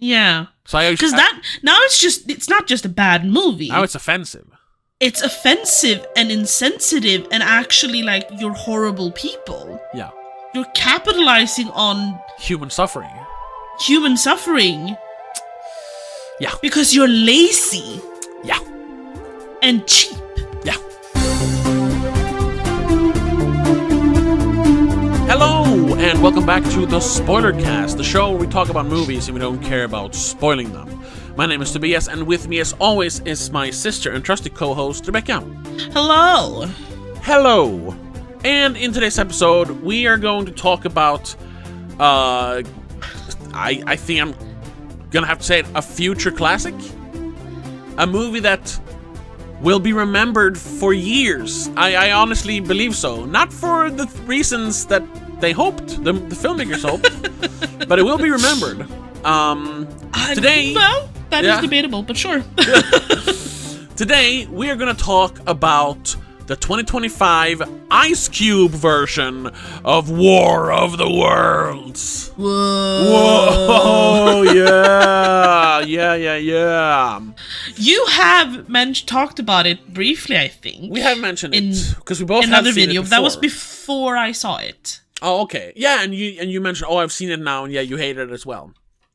Yeah. So because now it's not just a bad movie. Now it's offensive. It's offensive and insensitive and actually like you're horrible people. Yeah. You're capitalizing on human suffering. Yeah. Because you're lazy. Yeah. And cheap. Yeah. Hello, and welcome back to the SpoilerCast, the show where we talk about movies and we don't care about spoiling them. My name is Tobias, and with me as always is my sister and trusty co-host, Rebecca. Hello. Hello. And in today's episode, we are going to talk about, I think I'm gonna have to say it, a future classic. A movie that will be remembered for years. I honestly believe so. Not for the reasons that they hoped, the filmmakers hoped, but it will be remembered. Today... Well, that is debatable, but sure. Today, we are going to talk about the 2025 Ice Cube version of War of the Worlds. Whoa, yeah. You have talked about it briefly, I think. We have mentioned it because we both another have seen video. it before. That was before I saw it. Oh, okay. Yeah, and you mentioned, I've seen it now, and yeah, you hate it as well.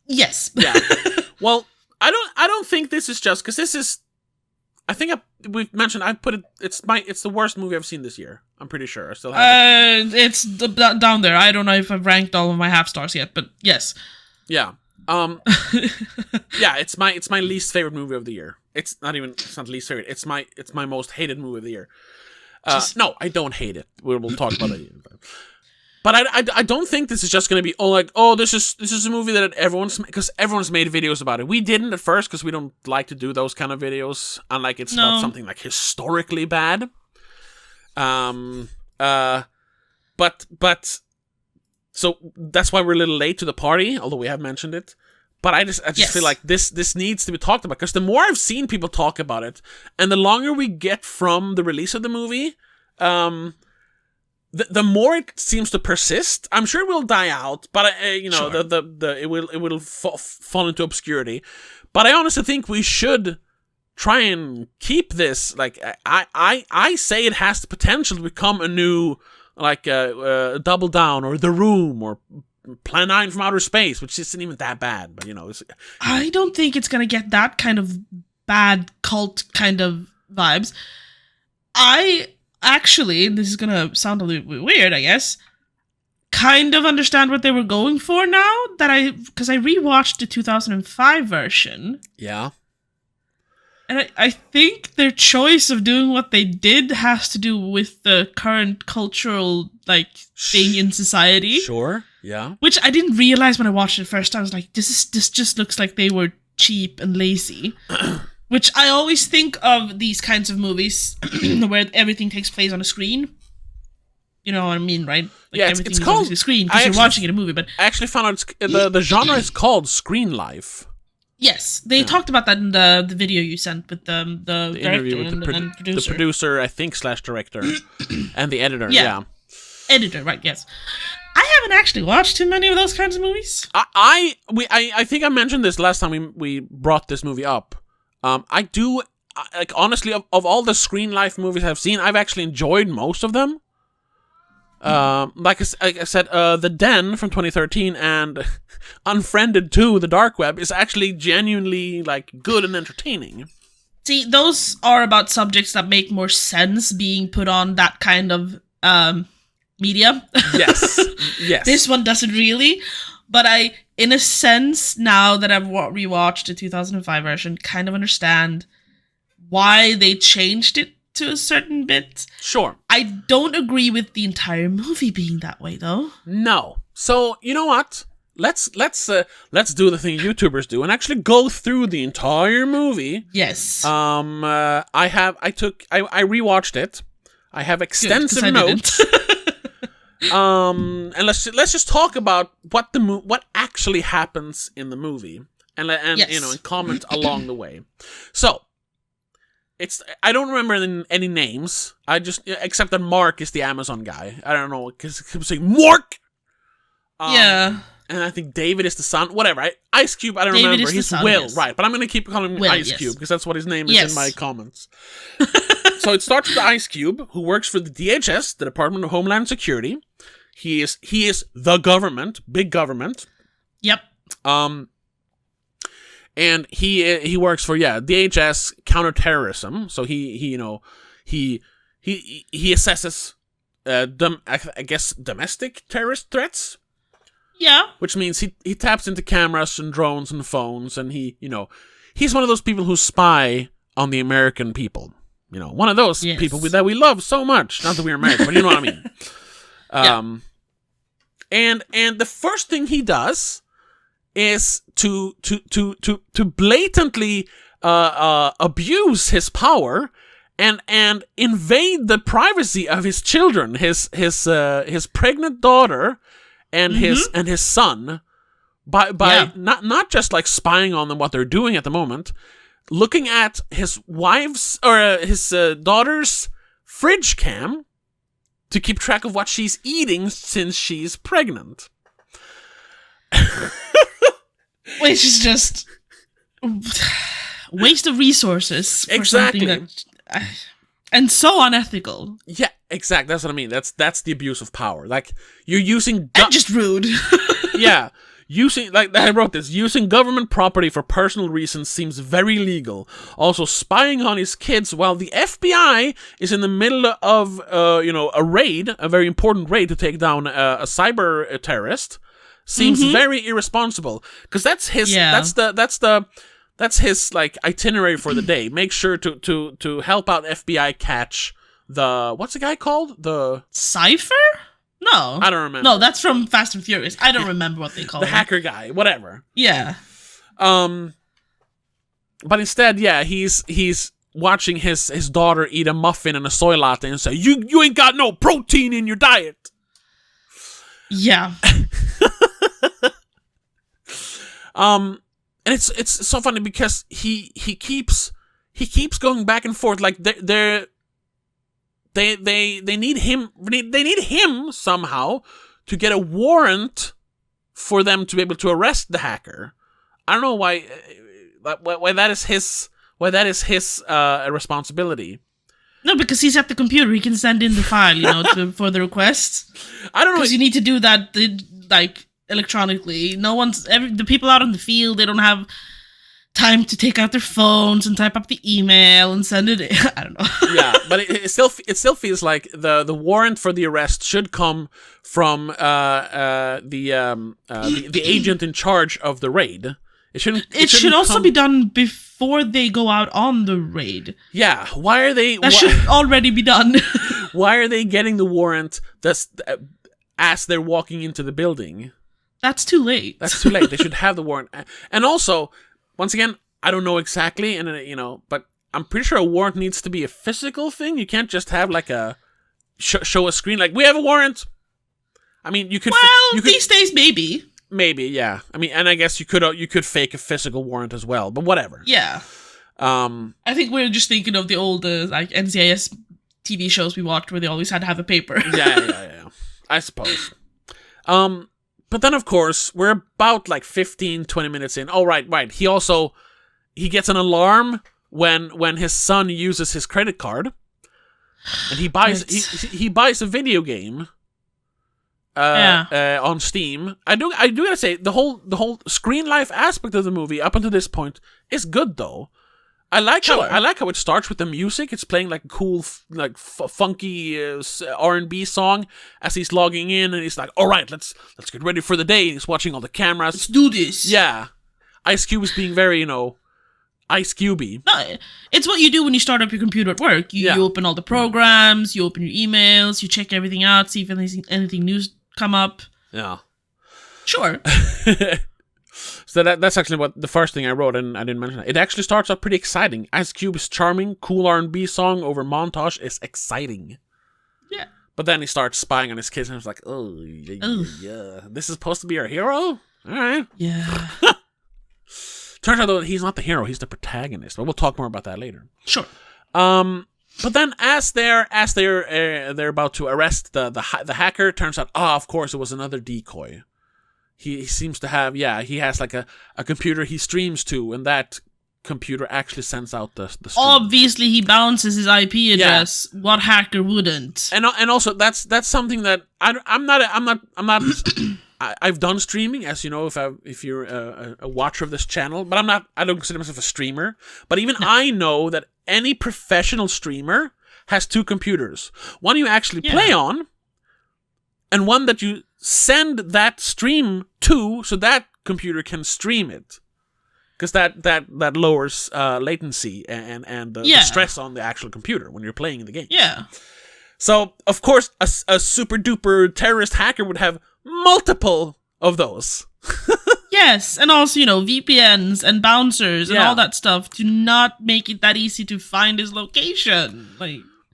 Yes. Yeah. Well, I don't think this is just because this is. I think we've mentioned. I put it. It's the worst movie I've seen this year. I'm pretty sure. I still have it. It's down there. I don't know if I've ranked all of my half stars yet, but yes. Yeah. Yeah. It's my least favorite movie of the year. It's not least favorite. It's my most hated movie of the year. No, I don't hate it. We'll talk about it. But I don't think this is just going to be this is a movie that everyone's made videos about it. We didn't at first because we don't like to do those kind of videos, unlike it's not something like historically bad. But so that's why we're a little late to the party, although we have mentioned it. But I just feel like this needs to be talked about because the more I've seen people talk about it, and the longer we get from the release of the movie, the more it seems to persist. I'm sure it will die out, but sure. It will fall into obscurity. But I honestly think we should try and keep this. Like I say, it has the potential to become a new Double Down or The Room or Plan 9 from Outer Space, which isn't even that bad. But I don't think it's gonna get that kind of bad cult kind of vibes. Actually, this is gonna sound a little bit weird, I guess. Kind of understand what they were going for now because I rewatched the 2005 version. Yeah. And I think their choice of doing what they did has to do with the current cultural thing in society. Sure. Yeah. Which I didn't realize when I watched it first. I was like, this just looks like they were cheap and lazy. Which I always think of these kinds of movies where everything takes place on a screen. You know what I mean, right? It's called on a screen because you're watching in a movie. But I actually found out the genre is called screen life. Yes, they talked about that in the video you sent with the interview director with and producer. The producer, I think, / director, and the editor. Yeah. Editor, right? Yes. I haven't actually watched too many of those kinds of movies. I think I mentioned this last time we brought this movie up. I do, honestly, of all the screen life movies I've seen, I've actually enjoyed most of them. Like I said, The Den from 2013 and Unfriended 2, The Dark Web, is actually genuinely, good and entertaining. See, those are about subjects that make more sense being put on that kind of, media. Yes. Yes. This one doesn't really, but in a sense, now that I've rewatched the 2005 version, kind of understand why they changed it to a certain bit. Sure. I don't agree with the entire movie being that way, though. No. So, you know what? Let's do the thing YouTubers do and actually go through the entire movie. Yes. I rewatched it. I have extensive notes. And let's just talk about what actually happens in the movie, and and comment along the way. So, I don't remember any names. Except that Mark is the Amazon guy. I don't know because he keeps saying Mark. Yeah. and I think David is the son. Whatever. Ice Cube, I don't David remember. is the He's son, Will, yes. right? But I'm going to keep calling him Will, Ice yes. Cube because that's what his name is Yes. in my comments. So it starts with Ice Cube, who works for the DHS, the Department of Homeland Security. He is the government, big government. Yep. And he works for DHS counterterrorism. So he assesses I guess domestic terrorist threats. Yeah. Which means he taps into cameras and drones and phones, and he's one of those people who spy on the American people. One of those people that we love so much. Not that we're American, but you know what I mean. And the first thing he does is to blatantly abuse his power and invade the privacy of his children, his pregnant daughter and his son by not just like spying on them, what they're doing at the moment, looking at his wife's or his daughter's fridge cam to keep track of what she's eating since she's pregnant. Which is just waste of resources for something that, and so unethical. Yeah, exactly. That's what I mean. That's the abuse of power. Like you're using and just rude. Yeah. Using, like I wrote this, using government property for personal reasons seems very legal. Also, spying on his kids while the FBI is in the middle of, a raid, a very important raid to take down a cyber terrorist, seems very irresponsible. Because that's his, that's his like itinerary for the day. Make sure to help out FBI catch the, what's the guy called? The Cypher? No. I don't remember. No, that's from Fast and Furious. I don't remember what they call the him. hacker guy, whatever. Yeah. But instead, he's watching his daughter eat a muffin and a soy latte and say, You ain't got no protein in your diet. Yeah. And it's so funny because he keeps going back and forth like They need him. They need him somehow to get a warrant for them to be able to arrest the hacker. I don't know why that is his responsibility. No, because he's at the computer. He can send in the file, for the request. I don't know. Because you need to do that like electronically. The people out in the field, they don't have time to take out their phones and type up the email and send it in. I don't know. Yeah, but it still feels like the warrant for the arrest should come from the agent in charge of the raid. It should also be done before they go out on the raid. Yeah, why are they? That should already be done. Why are they getting the warrant as they're walking into the building? That's too late. That's too late. They should have the warrant. And also, once again, I don't know exactly, and but I'm pretty sure a warrant needs to be a physical thing. You can't just have like a show a screen like we have a warrant. I mean, you could. Well, these days maybe, yeah. I mean, and I guess you could fake a physical warrant as well, but whatever. Yeah. I think we're just thinking of the old like NCIS TV shows we watched where they always had to have a paper. Yeah. I suppose. But then, of course, we're about like 15, 20 minutes in. Oh, right. He gets an alarm when his son uses his credit card, and he buys he buys a video game on Steam. I do gotta say the whole screen life aspect of the movie up until this point is good though. I like how it starts with the music. It's playing like a cool, funky R&B song as he's logging in, and he's like, "All right, let's get ready for the day." And he's watching all the cameras. Let's do this. Yeah, Ice Cube is being very, Ice Cubey. No, it's what you do when you start up your computer at work. You open all the programs, you open your emails, you check everything out, see if anything news come up. Yeah. Sure. So that's actually what the first thing I wrote, and I didn't mention it. It actually starts off pretty exciting. Ice Cube's charming, cool R&B song over montage is exciting. Yeah. But then he starts spying on his kids, and it's like, oh, yeah. This is supposed to be our hero? All right. Yeah. Turns out, though, he's not the hero. He's the protagonist. But we'll talk more about that later. Sure. But then as they're about to arrest the hacker, turns out, of course, it was another decoy. he seems to have, he has like a computer he streams to, and that computer actually sends out the stream. Obviously, he bounces his IP address. Yeah. What hacker wouldn't? And also that's something that I'm not. I've done streaming, as you know, if you're a watcher of this channel, but I don't consider myself a streamer. But even I know that any professional streamer has two computers. One you actually play on, and one that you send that stream to, so that computer can stream it. Because that lowers latency and the stress on the actual computer when you're playing the game. Yeah. So, of course, a super duper terrorist hacker would have multiple of those. Yes, and also, VPNs and bouncers and all that stuff do not make it that easy to find his location.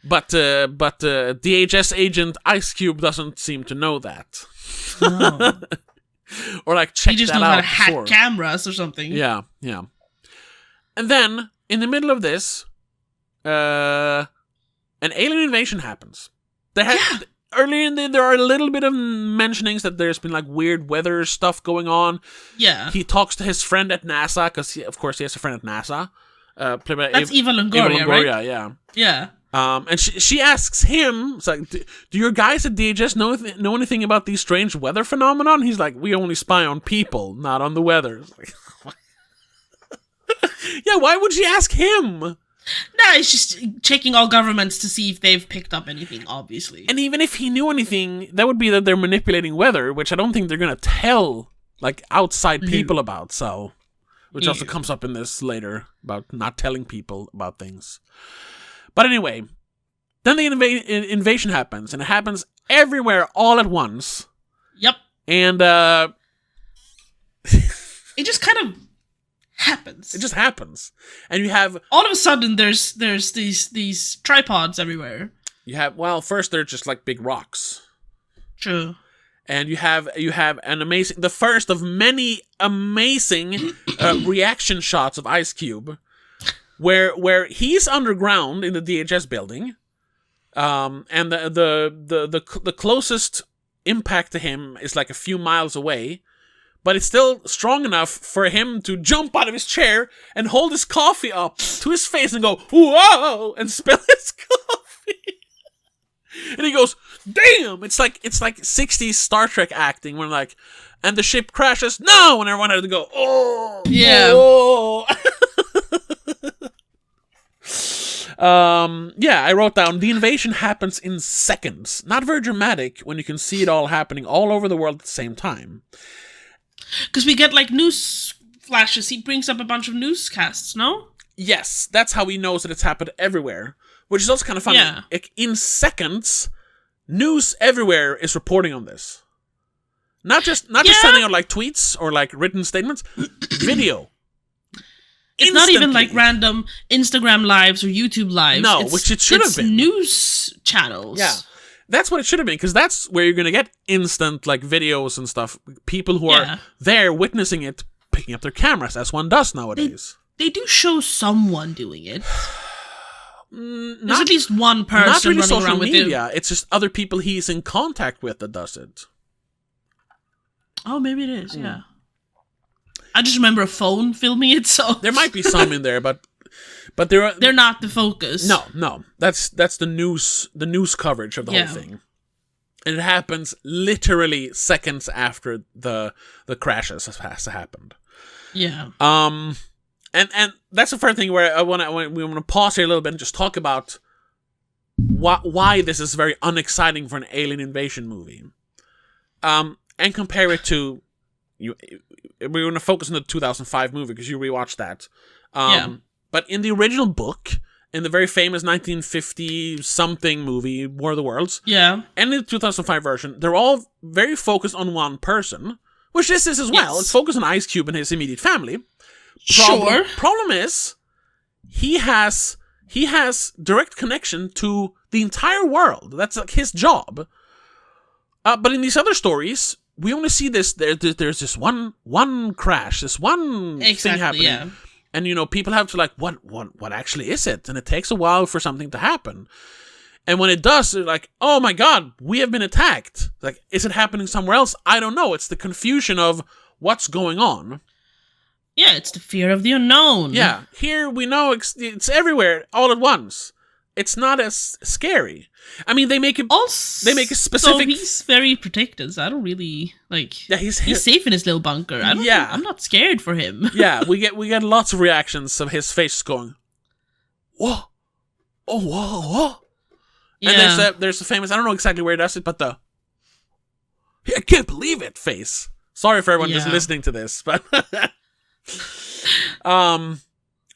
But DHS agent Ice Cube doesn't seem to know that. No. Or check he just that knows out how to hack before. cameras or something. Yeah. And then, in the middle of this, an alien invasion happens. Earlier in there are a little bit of mentionings that there's been weird weather stuff going on. Yeah. He talks to his friend at NASA, because of course he has a friend at NASA. Played by That's Eva Longoria, right? Yeah. Yeah. And she asks him, it's like, do your guys at DHS know anything about these strange weather phenomenon? He's like, we only spy on people, not on the weather. Yeah, why would she ask him? Nah, it's just checking all governments to see if they've picked up anything, obviously. And even if he knew anything, that would be that they're manipulating weather, which I don't think they're going to tell, outside people about, so... Which also comes up in this later, about not telling people about things. But anyway, then the invasion happens, and it happens everywhere all at once. Yep. And, it just kind of happens. It just happens. And you have... All of a sudden, there's these tripods everywhere. You have... Well, first they're just big rocks. True. And you have an amazing... The first of many amazing reaction shots of Ice Cube, where he's underground in the DHS building, and the closest impact to him is a few miles away, but it's still strong enough for him to jump out of his chair and hold his coffee up to his face and go, whoa, and spill his coffee. And he goes, damn! It's like 60s Star Trek acting when and the ship crashes, no! And everyone had to go, oh! Yeah. Oh! I wrote down, the invasion happens in seconds. Not very dramatic when you can see it all happening all over the world at the same time. Because we get news flashes. He brings up a bunch of newscasts, no? Yes, that's how he knows that it's happened everywhere. Which is also kind of funny. Yeah. In seconds, news everywhere is reporting on this. Not just sending out tweets or written statements. Video. It's not even random Instagram lives or YouTube lives. No, which it should have been. It's news channels. Yeah. That's what it should have been, because that's where you're going to get instant videos and stuff. People who are there witnessing it, picking up their cameras, as one does nowadays. They do show someone doing it. There's at least one person not really running social around media. with him. It's just other people he's in contact with that does it. Oh, maybe it is, yeah. I just remember a phone filming it, so... There might be some in there, but they're not the focus. No. That's the news coverage of the whole thing. And it happens literally seconds after the crashes has happened. Yeah. And that's the first thing where we want to pause here a little bit and just talk about why this is very unexciting for an alien invasion movie. And compare it to we're going to focus on the 2005 movie because you rewatched that. But in the original book, in the very famous 1950-something movie, War of the Worlds, and in the 2005 version, they're all very focused on one person, which this is as well. It's focused on Ice Cube and his immediate family. Problem is, he has direct connection to the entire world. That's his job. But in these other stories, we only see this. There's this one crash, this one thing happening. Yeah. And people have to what actually is it? And it takes a while for something to happen. And when it does, they're like, oh my god, we have been attacked. Like, is it happening somewhere else? I don't know. It's the confusion of what's going on. Yeah, it's the fear of the unknown. Yeah, here we know it's everywhere all at once. It's not as scary. I mean, they make it. Also, they make a specific. So he's very protected. So I don't really like. Yeah, he's safe in his little bunker. I'm not scared for him. Yeah, we get lots of reactions of his face going, whoa, oh whoa, whoa. Yeah. And there's a famous, I don't know exactly where it does it, but the I can't believe it face. Sorry for everyone just listening to this, but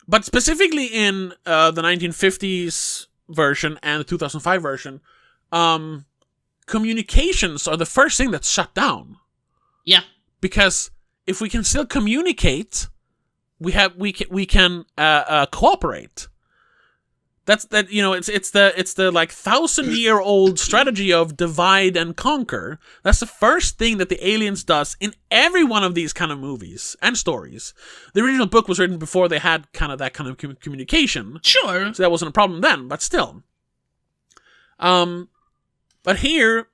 but specifically in the 1950s version and the 2005 version, communications are the first thing that's shut down. Yeah. Because if we can still communicate, we can cooperate. It's the like 1,000-year-old strategy of divide and conquer. That's the first thing that the aliens does in every one of these kind of movies and stories. The original book was written before they had kind of that kind of communication. Sure. So that wasn't a problem then, but still. But here,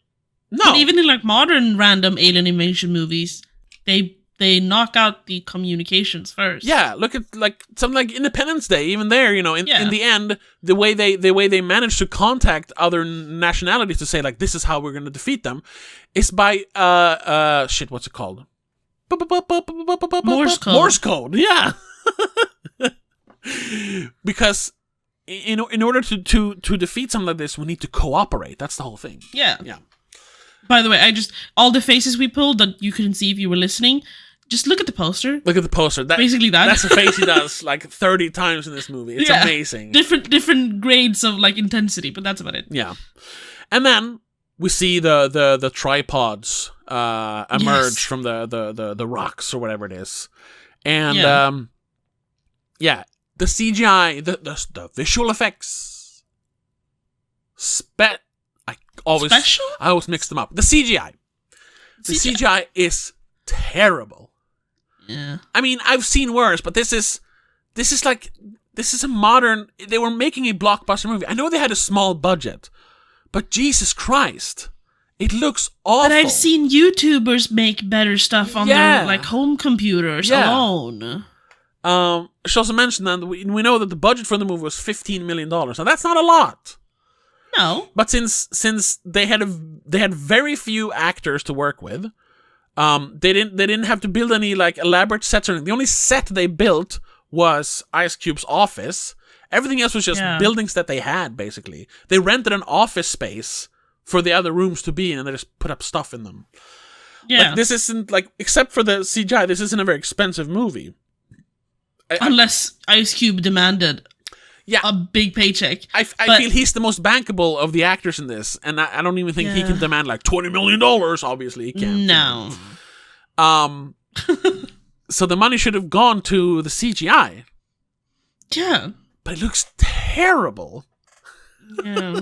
no. But even in like modern random alien invasion movies, they knock out the communications first. Yeah, look at like something like Independence Day. Even there, in the end, the way they manage to contact other nationalities to say like this is how we're going to defeat them, is by what's it called? Morse code. Morse code. Yeah. Because in order to defeat something like this, we need to cooperate. That's the whole thing. Yeah. Yeah. By the way, all the faces we pulled that you couldn't see if you were listening, just look at the poster. Look at the poster. Basically that. That's a face he does like 30 times in this movie. It's amazing. Different grades of like intensity, but that's about it. Yeah. And then we see the tripods emerge from the rocks or whatever it is. And the CGI, the visual effects, I always mix them up. The CGI. The CGI is terrible. Yeah. I mean, I've seen worse, but this is a modern. They were making a blockbuster movie. I know they had a small budget, but Jesus Christ, it looks awful. But I've seen YouTubers make better stuff on their like home computers alone. She also mentioned that we know that the budget for the movie was $15 million. Now that's not a lot. No. But since they had very few actors to work with, they didn't have to build any like elaborate sets or anything. The only set they built was Ice Cube's office. Everything else was just buildings that they had, basically. They rented an office space for the other rooms to be in, and they just put up stuff in them. Yeah. Like, this isn't like, except for the CGI, this isn't a very expensive movie. Unless Ice Cube demanded a big paycheck. I feel he's the most bankable of the actors in this, and I don't even think he can demand like $20 million. Obviously, he can't. No. So the money should have gone to the CGI. Yeah. But it looks terrible. Yeah.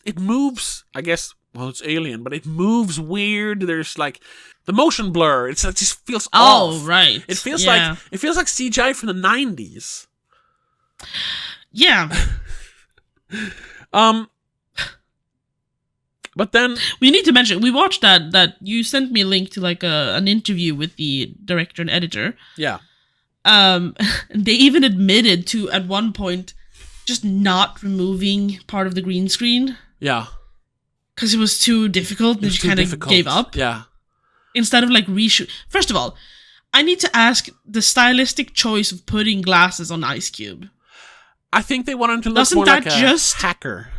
It moves, I guess. Well, it's alien, but it moves weird. There's like the motion blur. It just feels off. Oh, right. It feels like CGI from the 90s. Yeah. But then we need to mention we watched that you sent me a link to like an interview with the director and editor. Yeah. And they even admitted to at one point just not removing part of the green screen. Yeah. Because it was too difficult and she kind of gave up. Yeah. Instead of like reshoot. First of all, I need to ask the stylistic choice of putting glasses on Ice Cube. I think they wanted him to look more like a hacker.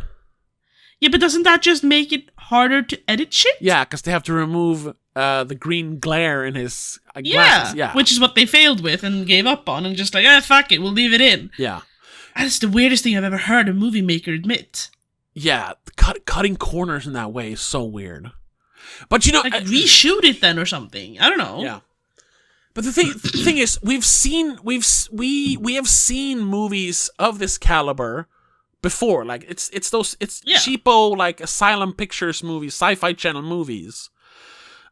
Yeah, but doesn't that just make it harder to edit shit? Yeah, because they have to remove the green glare in his glasses. Yeah, which is what they failed with and gave up on, and just like, fuck it, we'll leave it in. Yeah. That's the weirdest thing I've ever heard a movie maker admit. Yeah, cutting corners in that way is so weird. But like, reshoot it then or something. I don't know. Yeah. But the thing is, we have seen movies of this caliber before. Like it's cheapo like Asylum Pictures movies, Sci-Fi Channel movies.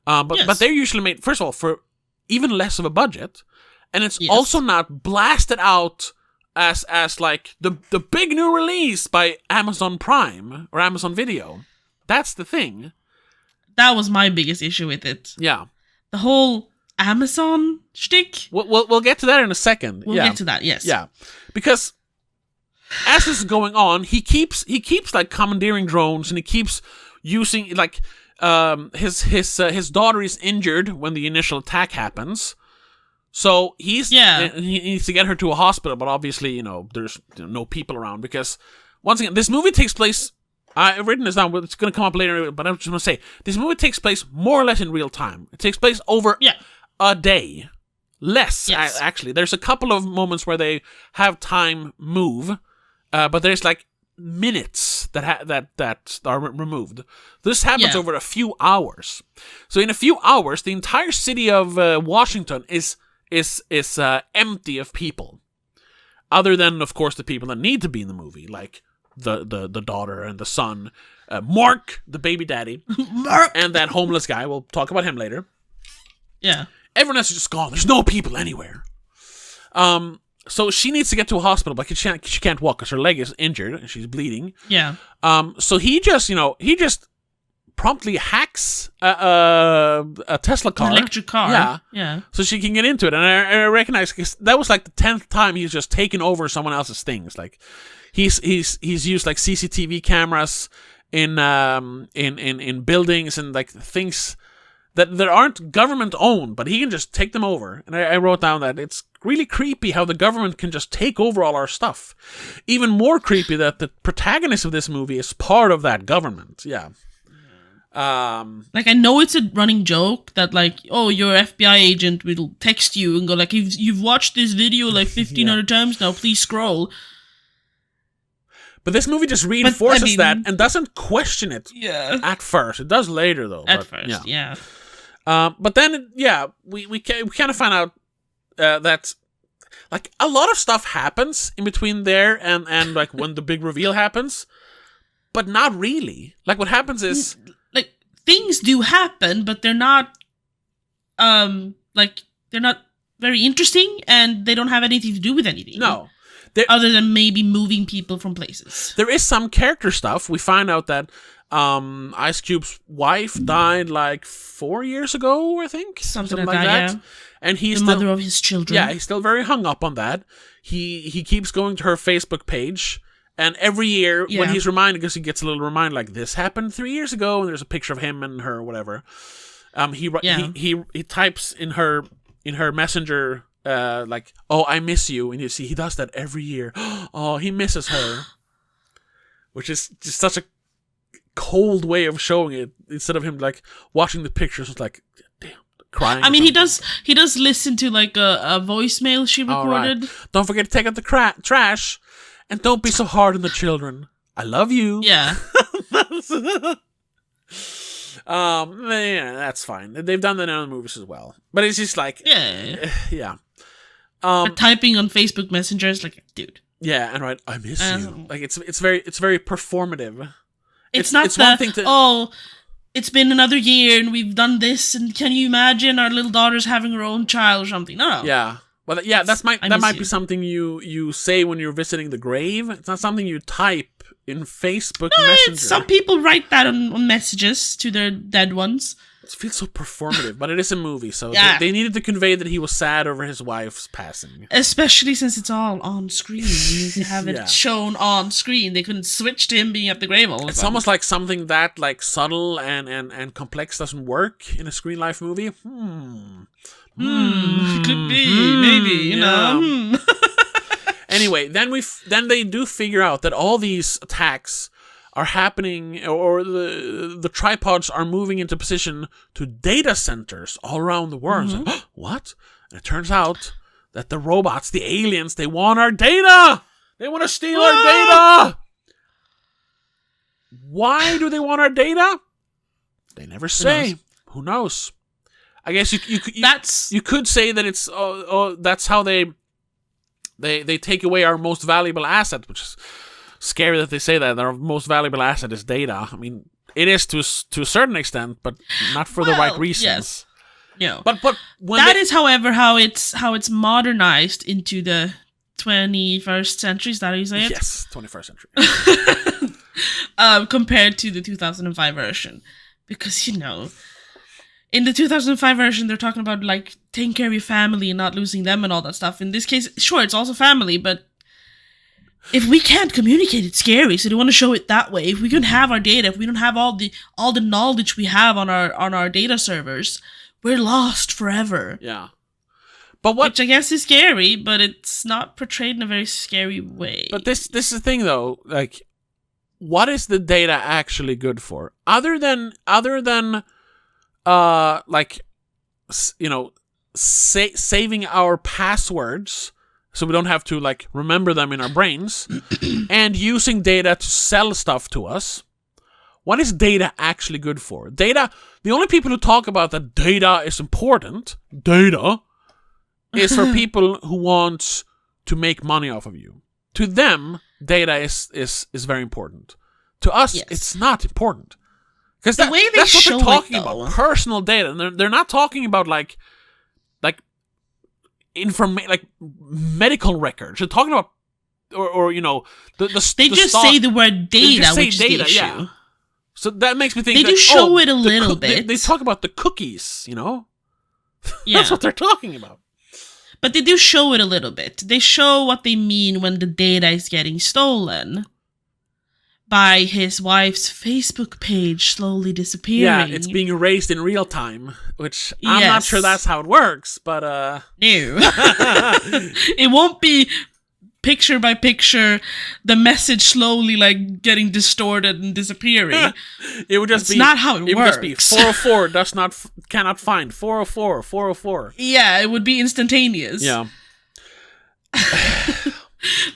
But they're usually made, first of all, for even less of a budget, and it's also not blasted out as like the big new release by Amazon Prime or Amazon Video. That's the thing. That was my biggest issue with it. Yeah. The whole Amazon shtick. We'll get to that in a second. We'll get to that, yes. Yeah. Because as this is going on, he keeps like commandeering drones, and he keeps using like his daughter is injured when the initial attack happens. So he needs to get her to a hospital, but obviously, there's no people around because once again, this movie takes place. I've written this down, but it's going to come up later. But I'm just going to say this movie takes place more or less in real time. It takes place over a day, less actually. There's a couple of moments where they have time move, but there's like minutes that are removed. This happens over a few hours. So in a few hours, the entire city of Washington is empty of people, other than of course the people that need to be in the movie, like the daughter and the son, Mark, the baby daddy, Mark, and that homeless guy. We'll talk about him later. Yeah, everyone else is just gone. There's no people anywhere. So she needs to get to a hospital, but she can't walk because her leg is injured and she's bleeding. Yeah. So he just promptly hacks a Tesla car, an electric car. Yeah. So she can get into it, and I recognize because that was like the 10th time he's just taken over someone else's things. Like he's used like CCTV cameras in buildings and like things that aren't government owned, but he can just take them over. And I wrote down that it's really creepy how the government can just take over all our stuff. Even more creepy that the protagonist of this movie is part of that government. Yeah. Like, I know it's a running joke that, like, oh, your FBI agent will text you and go, like, you've watched this video like 1,500 times now, please scroll. But this movie just reinforces that and doesn't question it at first. It does later, though. At first, yeah. But then, we kind of find out that, like, a lot of stuff happens in between there and like, when the big reveal happens, but not really. Like, what happens is... Things do happen, but they're not, they're not very interesting, and they don't have anything to do with anything. No. Other than maybe moving people from places. There is some character stuff. We find out that Ice Cube's wife died like 4 years ago, I think. Something like that. Yeah. And he's the mother of his children. Yeah, he's still very hung up on that. He keeps going to her Facebook page. And every year, when he's reminded, because he gets a little reminder, like, this happened 3 years ago, and there's a picture of him and her, whatever. He types in her messenger, like, oh, I miss you. And you see, he does that every year. Oh, he misses her. Which is just such a cold way of showing it. Instead of him, like, watching the pictures, it's like, damn, crying. I mean, he does listen to, like, a voicemail she recorded. Right. Don't forget to take out the trash. And don't be so hard on the children. I love you. Yeah. That's fine. They've done that in other movies as well. But it's just like... Yeah. But typing on Facebook Messenger is like, dude. Yeah, and right, I miss you. Like, it's very performative. It's not one thing to... Oh, it's been another year and we've done this, and can you imagine our little daughter's having her own child or something? No. Yeah. Well, yeah, that might be something you say when you're visiting the grave. It's not something you type in Facebook Messenger. Some people write that on messages to their dead ones. It feels so performative, but it is a movie, so they needed to convey that he was sad over his wife's passing. Especially since it's all on screen. You need to have it shown on screen. They couldn't switch to him being at the grave all the time. It's almost like something that, like, subtle and complex doesn't work in a screen life movie. Could be, maybe, you know. Anyway, then they do figure out that all these attacks are happening, or the tripods are moving into position to data centers all around the world. Mm-hmm. Like, what? And it turns out that the robots, the aliens, they want our data! They want to steal our data! Why do they want our data? They never say. Who knows? I guess you could say that it's that's how they take away our most valuable asset, which is scary that they say that our most valuable asset is data. I mean, it is to a certain extent, but not for the right reasons. Yes. Yeah. But when that is, however, how it's modernized into the 21st century. Is that how you say it? Yes, 21st century. Compared to the 2005 version. Because, in the 2005 version, they're talking about, like, taking care of your family and not losing them and all that stuff. In this case, sure, it's also family, but if we can't communicate, it's scary. So they want to show it that way. If we can have our data, if we don't have all the knowledge we have on our data servers, we're lost forever. Yeah. Which I guess is scary, but it's not portrayed in a very scary way. But this is the thing, though. Like, what is the data actually good for? Other than saving our passwords so we don't have to, like, remember them in our brains, and using data to sell stuff to us. What is data actually good for? Data, the only people who talk about that data is important, is for people who want to make money off of you. To them, data is very important. To us, it's not important. Because that's what they're talking about. Personal data. And they're not talking about like medical records. They're talking about they just say the word data, which is the issue. Yeah. So that makes me think they do show it a little bit. They talk about the cookies, Yeah. That's what they're talking about. But they do show it a little bit. They show what they mean when the data is getting stolen by his wife's Facebook page slowly disappearing. Yeah, it's being erased in real time, which I'm not sure that's how it works, but No. It won't be picture by picture, the message slowly, like, getting distorted and disappearing. It would just That's not how it works. It would just be 404 cannot find 404 404. Yeah, it would be instantaneous. Yeah.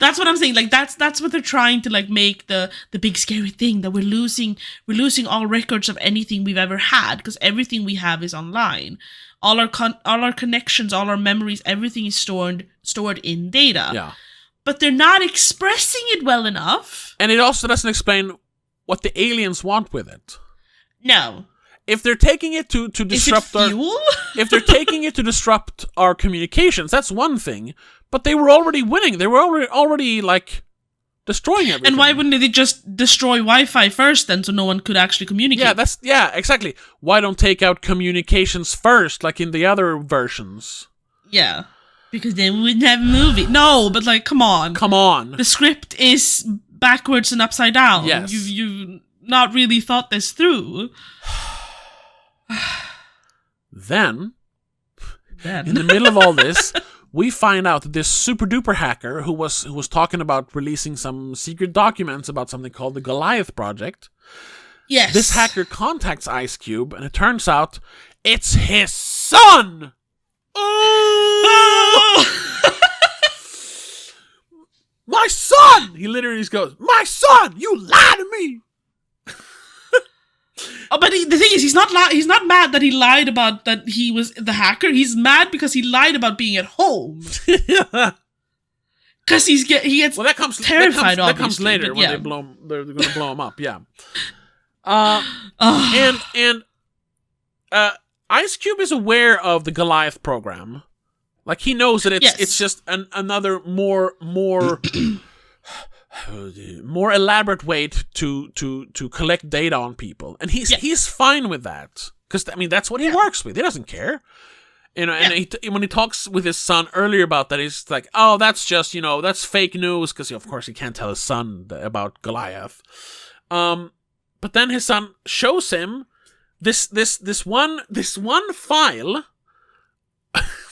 That's what I'm saying. Like, that's what they're trying to, like, make the big scary thing, that we're losing all records of anything we've ever had, because everything we have is online. All our connections, all our memories, everything is stored in data. Yeah. But they're not expressing it well enough. And it also doesn't explain what the aliens want with it. No. If they're taking it to disrupt if they're taking it to disrupt our communications, that's one thing. But they were already winning. They were already like destroying everything. And why wouldn't they just destroy Wi-Fi first then, so no one could actually communicate? Yeah, exactly. Why don't take out communications first, like in the other versions? Yeah. Because then we wouldn't have a movie. No, but, like, come on. Come on. The script is backwards and upside down. Yes. You've not really thought this through. Then, in the middle of all this, we find out that this super duper hacker who was talking about releasing some secret documents about something called the Goliath Project. Yes. This hacker contacts Ice Cube, and it turns out it's his son! My son! He literally just goes, my son! You lied to me! But the thing is, he's not mad that he lied about that he was the hacker. He's mad because he lied about being at home. Because he gets terrified. That comes later when they're going to blow him up. Yeah. And Ice Cube is aware of the Goliath program. Like, he knows that it's just another more elaborate way to collect data on people, and he's fine with that, because I mean that's what he works with. He doesn't care, And when he talks with his son earlier about that, he's like, "Oh, that's just that's fake news," because of course he can't tell his son about Goliath. But then his son shows him this one file,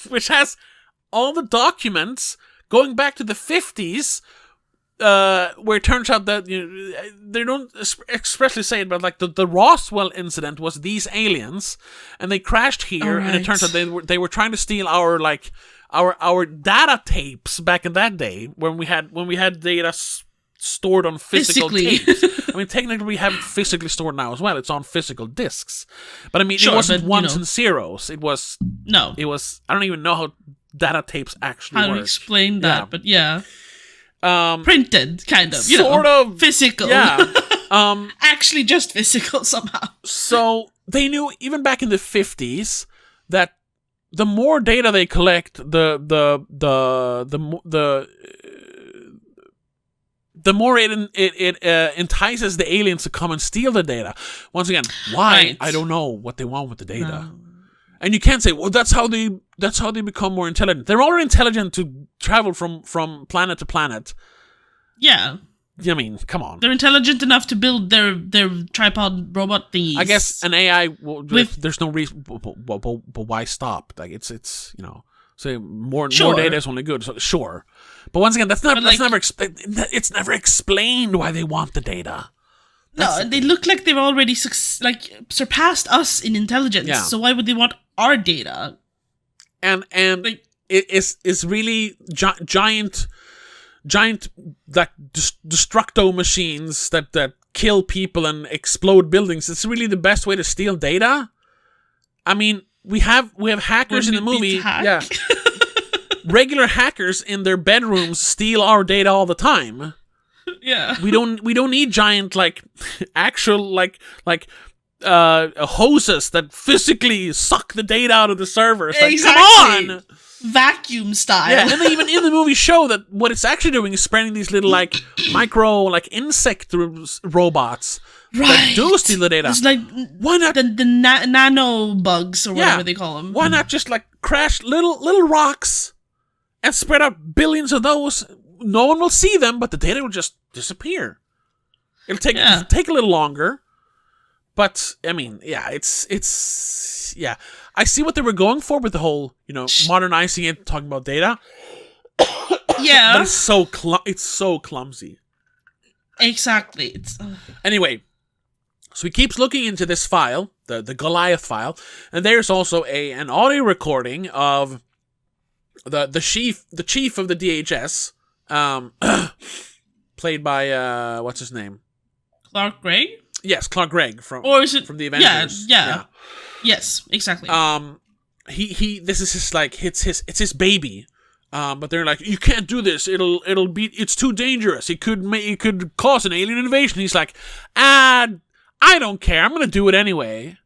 which has all the documents going back to the 50s, where it turns out that they don't expressly say it, but like the Roswell incident was these aliens, and they crashed here, and it turns out they were trying to steal our data tapes back in that day when we had data stored on physical tapes. I mean, technically we have it physically stored now as well. It's on physical discs, but I mean, it wasn't ones and zeros. It was It was, I don't even know how data tapes actually work. How to explain that? But yeah. Printed, kind of, sort of physical. Yeah. Actually, just physical somehow. So they knew even back in the 50s that the more data they collect, the more it entices the aliens to come and steal the data. Once again, why? Right. I don't know what they want with the data. No. And you can't say, well, that's how they become more intelligent. They're already intelligent to travel from planet to planet. Yeah. I mean, come on. They're intelligent enough to build their tripod robot thingies. I guess an AI, there's no reason, but why stop? Like, it's so more data is only good, so sure. But once again, it's never explained why they want the data. No, they look like they've already surpassed us in intelligence. Yeah. So why would they want our data? And it's really giant like destructo machines that kill people and explode buildings. It's really the best way to steal data. I mean, we have hackers in the movie. Yeah. Regular hackers in their bedrooms steal our data all the time. Yeah. We don't need giant actual hoses that physically suck the data out of the server. It's exactly. Come on! Vacuum style. Yeah, and they even in the movie show that what it's actually doing is spreading these little micro insect robots that do steal the data. It's like why not the nano bugs or whatever they call them. Why not just crash little rocks and spread out billions of those? No one will see them, but the data will just disappear. It'll take a little longer, but I mean, yeah, it's yeah. I see what they were going for with the whole, modernizing it, talking about data. Yeah, but it's so clumsy. Exactly. Anyway, so he keeps looking into this file, the Goliath file, and there's also an audio recording of the chief of the DHS. Played by what's his name? Clark Gregg? Yes, Clark Gregg from the Avengers. Yeah. Yes, exactly. This is it's his baby. But they're like, you can't do this. It's too dangerous. It could cause an alien invasion. He's like, I don't care. I'm gonna do it anyway.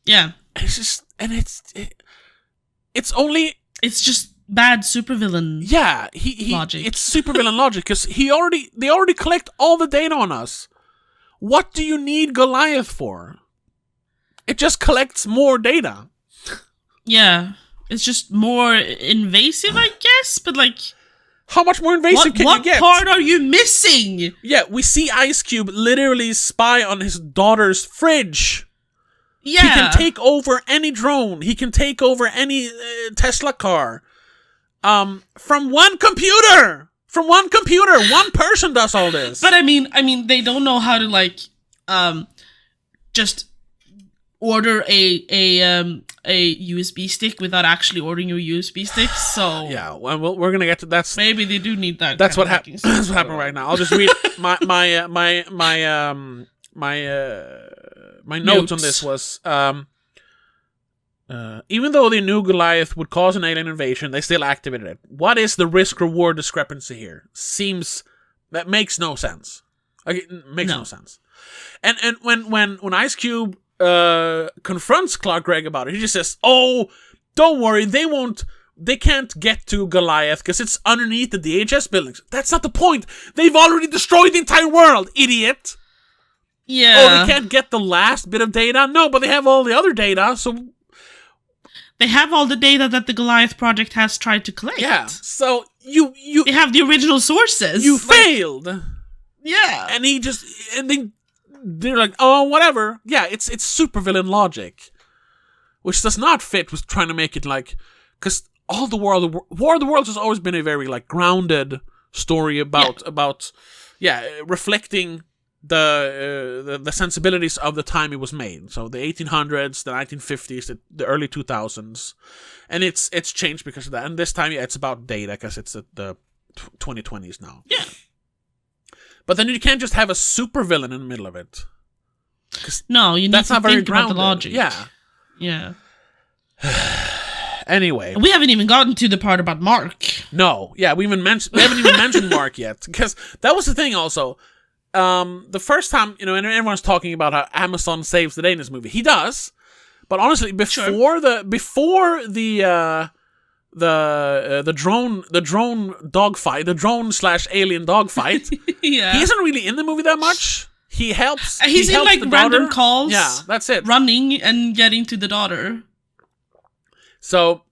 Yeah. It's just bad supervillain. Yeah, logic. It's supervillain logic because they already collect all the data on us. What do you need Goliath for? It just collects more data. Yeah, it's just more invasive, I guess. But how much more invasive can you get? What part are you missing? Yeah, we see Ice Cube literally spy on his daughter's fridge. Yeah, he can take over any drone. He can take over any Tesla car. From one computer. One person does all this. But I mean, they don't know how to just order a USB stick without actually ordering your USB stick. So yeah, well, we're gonna get to that. Maybe they do need that. That's what happens. That's what happened right now. I'll just read my notes on this was even though they knew Goliath would cause an alien invasion, they still activated it. What is the risk-reward discrepancy here? That makes no sense. It makes no sense. And when Ice Cube confronts Clark Gregg about it, he just says, "Oh, don't worry, they can't get to Goliath because it's underneath the DHS buildings." That's not the point. They've already destroyed the entire world, idiot. Yeah. Oh, they can't get the last bit of data? No, but they have all the other data, so they have all the data that the Goliath project has tried to collect. Yeah, so they have the original sources. You failed. Yeah. And they're like, oh, whatever. Yeah, it's supervillain logic, which does not fit with trying to make it because War of the Worlds has always been a very grounded story about reflecting the sensibilities of the time it was made. So the 1800s, the 1950s, the early 2000s, and it's changed because of that. And this time, it's about data because it's the 2020s now. Yeah. But then you can't just have a supervillain in the middle of it. No, you need to think about the logic. Yeah. Yeah. Anyway, we haven't even gotten to the part about Mark. No, yeah, we haven't even mentioned Mark yet because that was the thing. Also, the first time and everyone's talking about how Amazon saves the day in this movie. He does, But honestly, before the drone dogfight, the drone/alien dogfight, Yeah. he isn't really in the movie that much. He helps. He's he in helps like the random daughter. calls. Yeah, that's it. Running and getting to the daughter. So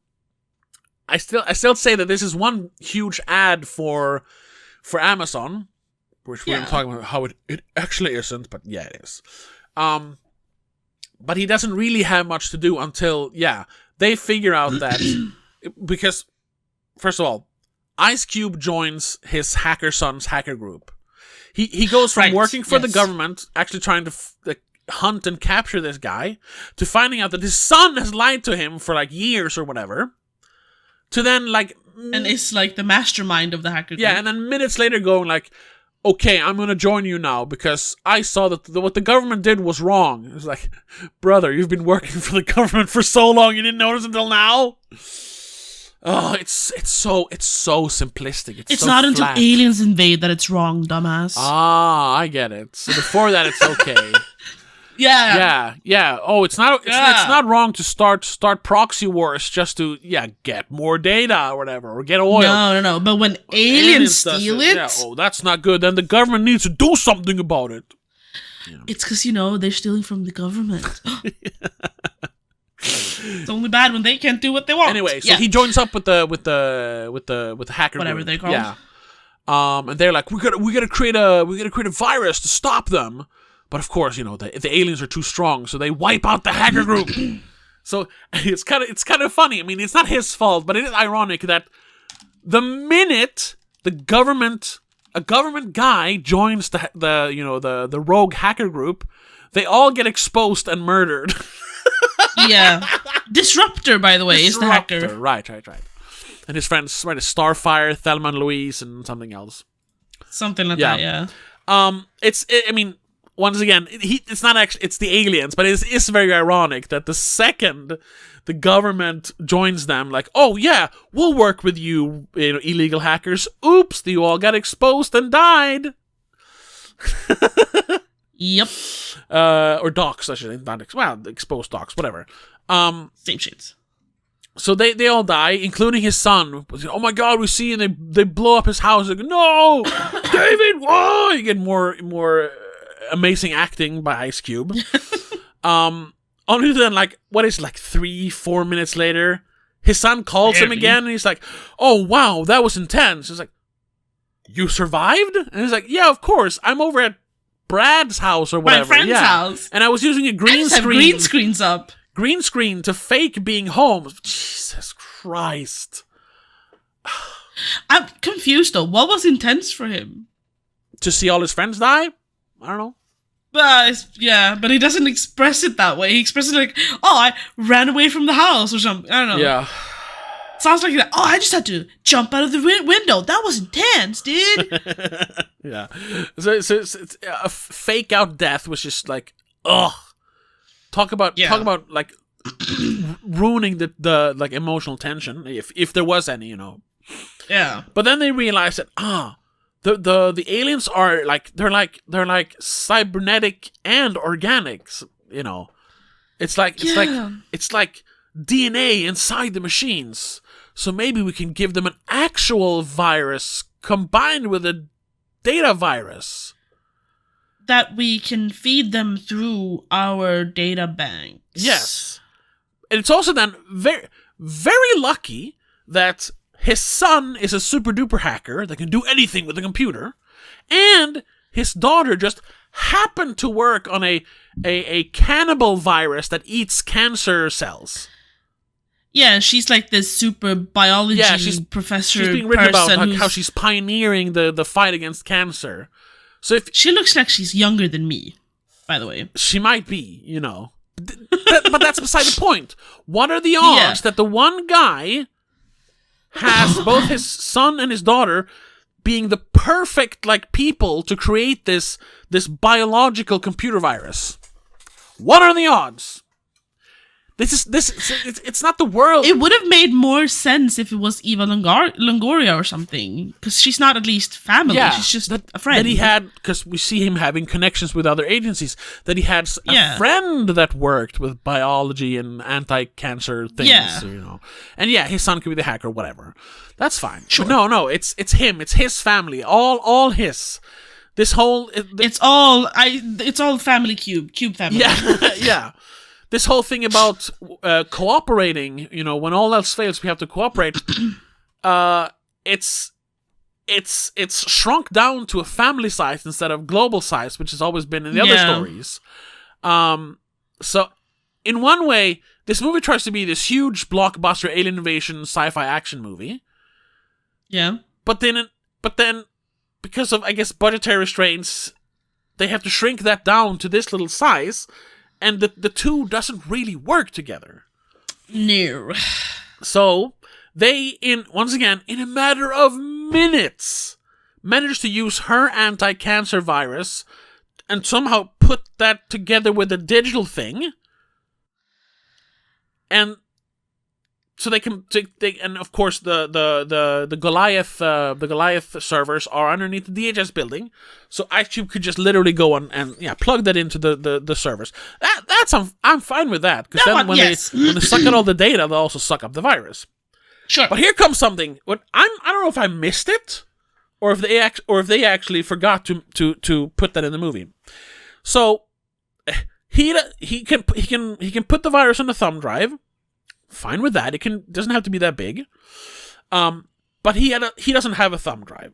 I still say that this is one huge ad for Amazon, which we're talking about how it actually isn't, but yeah, it is. But he doesn't really have much to do until they figure out that because first of all, Ice Cube joins his hacker son's hacker group. He goes from working for the government, actually trying to hunt and capture this guy, to finding out that his son has lied to him for like years or whatever, to then and it's like the mastermind of the hacker group. Yeah, and then minutes later going like, okay, I'm gonna join you now because I saw that what the government did was wrong. It's like, brother, you've been working for the government for so long, you didn't notice until now? Oh, it's so simplistic. It's so not flat. until aliens invade that it's wrong, dumbass. Ah, I get it. So before that, it's okay. Yeah. Oh, it's not wrong to start proxy wars just to get more data or whatever, or get oil. No. But when aliens steal it, that's not good. Then the government needs to do something about it. Yeah. It's because they're stealing from the government. It's only bad when they can't do what they want. Anyway, so he joins up with the hacker whatever group. they're called. Yeah. And they're like, we gotta create a virus to stop them. But of course, the aliens are too strong, so they wipe out the hacker group. So it's kind of funny. I mean, it's not his fault, but it is ironic that the minute a government guy joins the rogue hacker group, they all get exposed and murdered. Yeah. Disruptor, by the way, is the hacker. Right. And his friends, Starfire, Thelma and Louise, and something else. Something like that, yeah. I mean, once again, it's not actually, it's the aliens, but it's very ironic that the second the government joins them, like, oh yeah, we'll work with you, illegal hackers. Oops, you all got exposed and died. Yep. Or docs, I should say. Exposed docs, whatever. Same shit. So they all die, including his son. Oh my god, we see, and they blow up his house. Like, no, David, whoa! You get more amazing acting by Ice Cube. Only then, 3-4 minutes later, his son calls him again, and he's like, oh wow, that was intense. He's like, you survived? And he's like, yeah, of course. I'm over at Brad's house or whatever. My friend's house. And I was using a green screen. Green screens up. Green screen to fake being home. Jesus Christ. I'm confused though. What was intense for him? To see all his friends die? I don't know. But he doesn't express it that way. He expresses it like, oh, I ran away from the house or something. I don't know. Yeah. Sounds like that. Oh, I just had to jump out of the window. That was intense, dude. Yeah. So it's a fake out death, which is like, ugh. Talk about like ruining the emotional tension, if there was any, Yeah. But then they realize that the aliens are they're like cybernetic and organics, It's like DNA inside the machines. So maybe we can give them an actual virus combined with a data virus that we can feed them through our data banks. Yes. And it's also then very, very lucky that his son is a super duper hacker that can do anything with a computer, and his daughter just happened to work on a cannibal virus that eats cancer cells. Yeah, she's like this super biology professor. She's being written about how she's pioneering the fight against cancer. So if she looks like she's younger than me, by the way. She might be, but that's beside the point. What are the odds that the one guy has both his son and his daughter being the perfect people to create this biological computer virus? What are the odds? It's not the world. It would have made more sense if it was Eva Longoria or something, because she's not at least family. Yeah, she's just a friend. That he had, because we see him having connections with other agencies. That he had a friend that worked with biology and anti-cancer things. Yeah. You know, and his son could be the hacker, whatever. That's fine. Sure. But no, it's him. It's his family. All his. This whole it's all family cube family. Yeah, yeah. This whole thing about cooperating, you know, when all else fails, we have to cooperate. It's shrunk down to a family size instead of global size, which has always been in the other stories. So, in one way, this movie tries to be this huge blockbuster alien invasion sci-fi action movie. Yeah. But then, because of, I guess, budgetary restraints, they have to shrink that down to this little size, and the two doesn't really work together. No. So, they, once again, in a matter of minutes, managed to use her anti-cancer virus and somehow put that together with a digital thing. And so they can, and of course the Goliath servers are underneath the DHS building, so IceCube could just literally go on and plug that into the servers. I'm fine with that, because then when they suck out all the data, they'll also suck up the virus. Sure. But here comes something. I don't know if I missed it, or if they actually forgot to put that in the movie. So he can put the virus on the thumb drive. Fine with that. It doesn't have to be that big. But he doesn't have a thumb drive.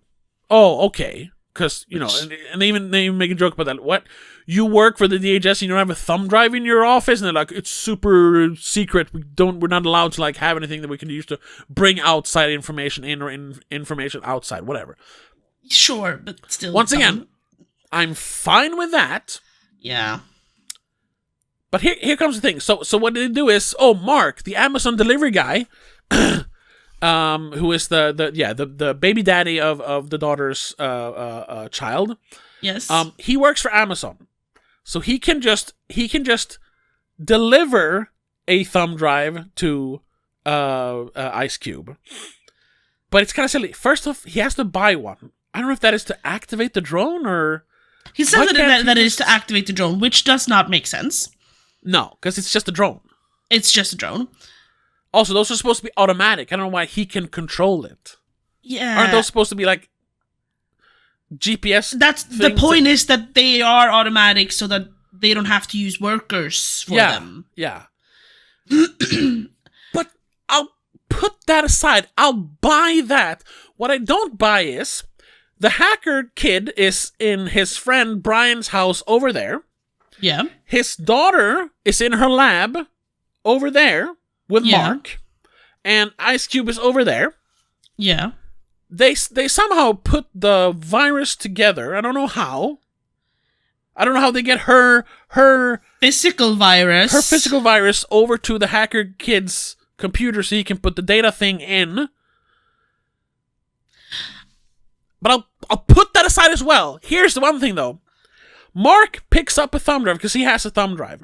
Oh, okay. Because, you know, and they even make a joke about that. What? You work for the DHS and you don't have a thumb drive in your office? And they're like, it's super secret. We're not allowed to, like, have anything that we can use to bring outside information in or information outside, whatever. Sure, but still. Once again, I'm fine with that. Yeah. But here comes the thing. So what they do is, Mark, the Amazon delivery guy, who is the baby daddy of the daughter's child. Yes. He works for Amazon, so he can just deliver a thumb drive to IceCube. But it's kind of silly. First off, he has to buy one. I don't know if that is to activate the drone or. He says that it is to activate the drone, which does not make sense. No, because it's just a drone. It's just a drone. Also, those are supposed to be automatic. I don't know why he can control it. Yeah. Aren't those supposed to be like GPS? That's the point, is that they are automatic so that they don't have to use workers for them. Yeah. But I'll put that aside. I'll buy that. What I don't buy is the hacker kid is in his friend Brian's house over there. Yeah. His daughter is in her lab over there with Mark, and IceCube is over there. Yeah. They somehow put the virus together. I don't know how. I don't know how they get her physical virus. Her physical virus over to the hacker kid's computer so he can put the data thing in. But I'll put that aside as well. Here's the one thing though. Mark picks up a thumb drive because he has a thumb drive,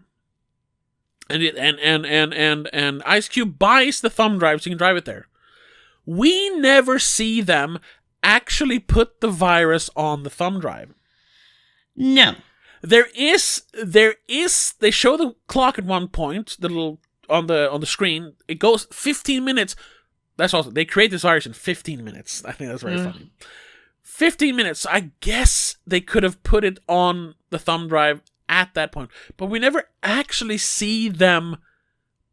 and IceCube buys the thumb drive so he can drive it there. We never see them actually put the virus on the thumb drive. No, there is. They show the clock at one point, the little on the screen. It goes 15 minutes. That's also, they create this virus in 15 minutes. I think that's very funny. 15 minutes. I guess they could have put it on the thumb drive at that point. But we never actually see them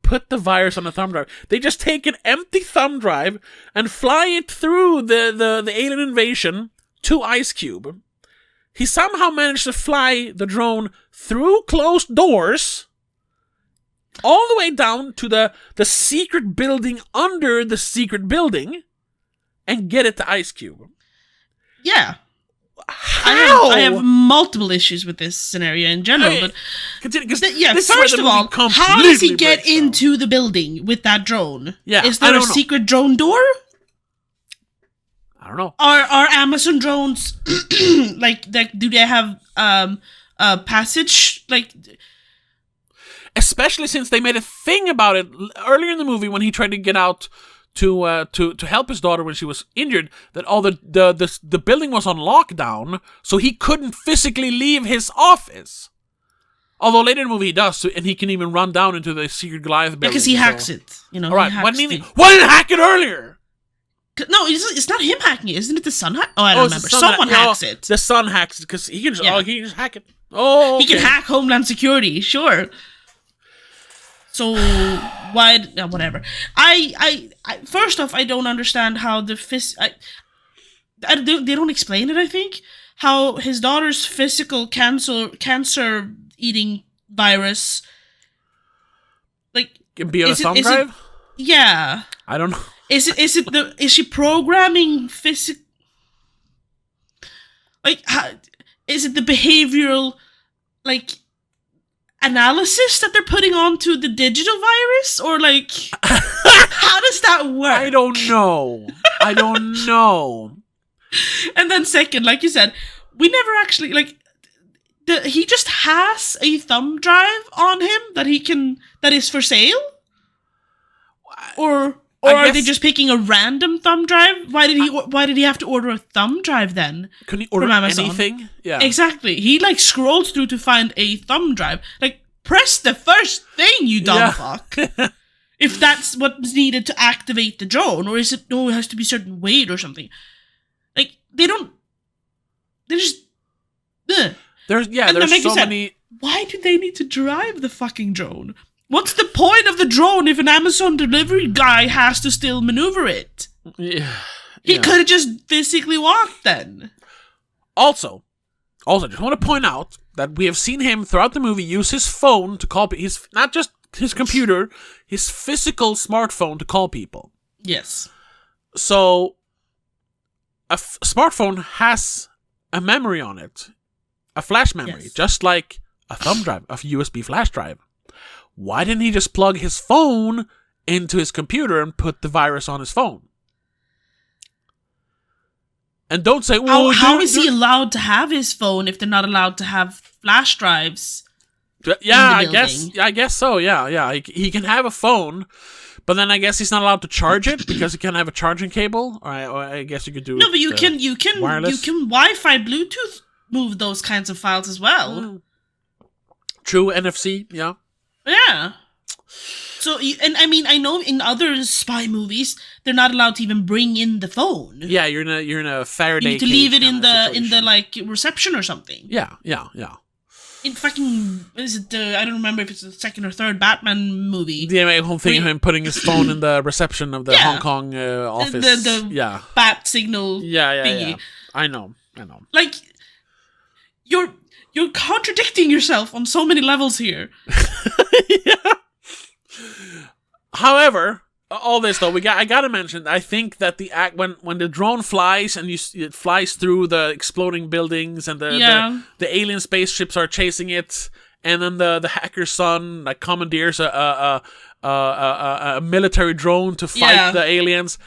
put the virus on the thumb drive. They just take an empty thumb drive and fly it through the alien invasion to IceCube. He somehow managed to fly the drone through closed doors all the way down to the secret building under the secret building and get it to IceCube. Yeah. How? I have multiple issues with this scenario in general, but continue, first of all, how does he get into the building with that drone? Yeah, is there a secret drone door? I don't know. Are Amazon drones like do they have a passage? Like, Especially since they made a thing about it earlier in the movie when he tried to get out to help his daughter when she was injured, that all the building was on lockdown, so he couldn't physically leave his office. Although later in the movie he does, and he can even run down into the secret Goliath building. Because he hacks it, you know. All right, why didn't he hack it earlier? No, it's not him hacking it. Isn't it the son hack? Oh, I don't remember. Someone hacks it. The son hacks it because he can just hack it. Oh, okay. He can hack Homeland Security, sure. So why? Whatever. I first off, I don't understand how the they don't explain it. I think how his daughter's physical cancer eating virus, like, can be on a thumb drive. Yeah. I don't know. Is she programming physical? Like, is it the behavioral, like, analysis that they're putting onto the digital virus, or like, how does that work? I don't know. And then second, like you said, we never actually, like, he just has a thumb drive on him that is for sale, or are they just picking a random thumb drive? Why did he have to order a thumb drive then? Couldn't he order anything? Yeah, exactly. He like scrolled through to find a thumb drive. Like, press the first thing, you dumb fuck. If that's what's needed to activate the drone, or is it? No, it has to be certain weight or something. Like, they don't. They just. There's so many. Why do they need to drive the fucking drone? What's the point of the drone if an Amazon delivery guy has to still maneuver it? Yeah. He could have just physically walked then. Also, just want to point out that we have seen him throughout the movie use his phone to call people. Not just his computer, his physical smartphone to call people. Yes. So, a smartphone has a memory on it. A flash memory. Yes. Just like a thumb drive, a USB flash drive. Why didn't he just plug his phone into his computer and put the virus on his phone? And don't say, well, how is he allowed to have his phone if they're not allowed to have flash drives? Yeah, I guess so. Yeah. He can have a phone, but then I guess he's not allowed to charge it because he can't have a charging cable. Or I guess you could do. No, but you can wireless. You can Wi-Fi, Bluetooth move those kinds of files as well. True, NFC. Yeah. Yeah. So, and I mean, I know in other spy movies they're not allowed to even bring in the phone. Yeah, you're in a Faraday. You need to leave it in the like reception or something. Yeah. In fucking, is it I don't remember if it's the second or third Batman movie. The whole thing of him putting his phone in the reception of the Hong Kong office. The bat signal. Thingy. Yeah. I know. Like, You're contradicting yourself on so many levels here. Yeah. However, all this though, I gotta mention. I think that when the drone flies and it flies through the exploding buildings and the alien spaceships are chasing it, and then the hacker's son like commandeers a military drone to fight the aliens.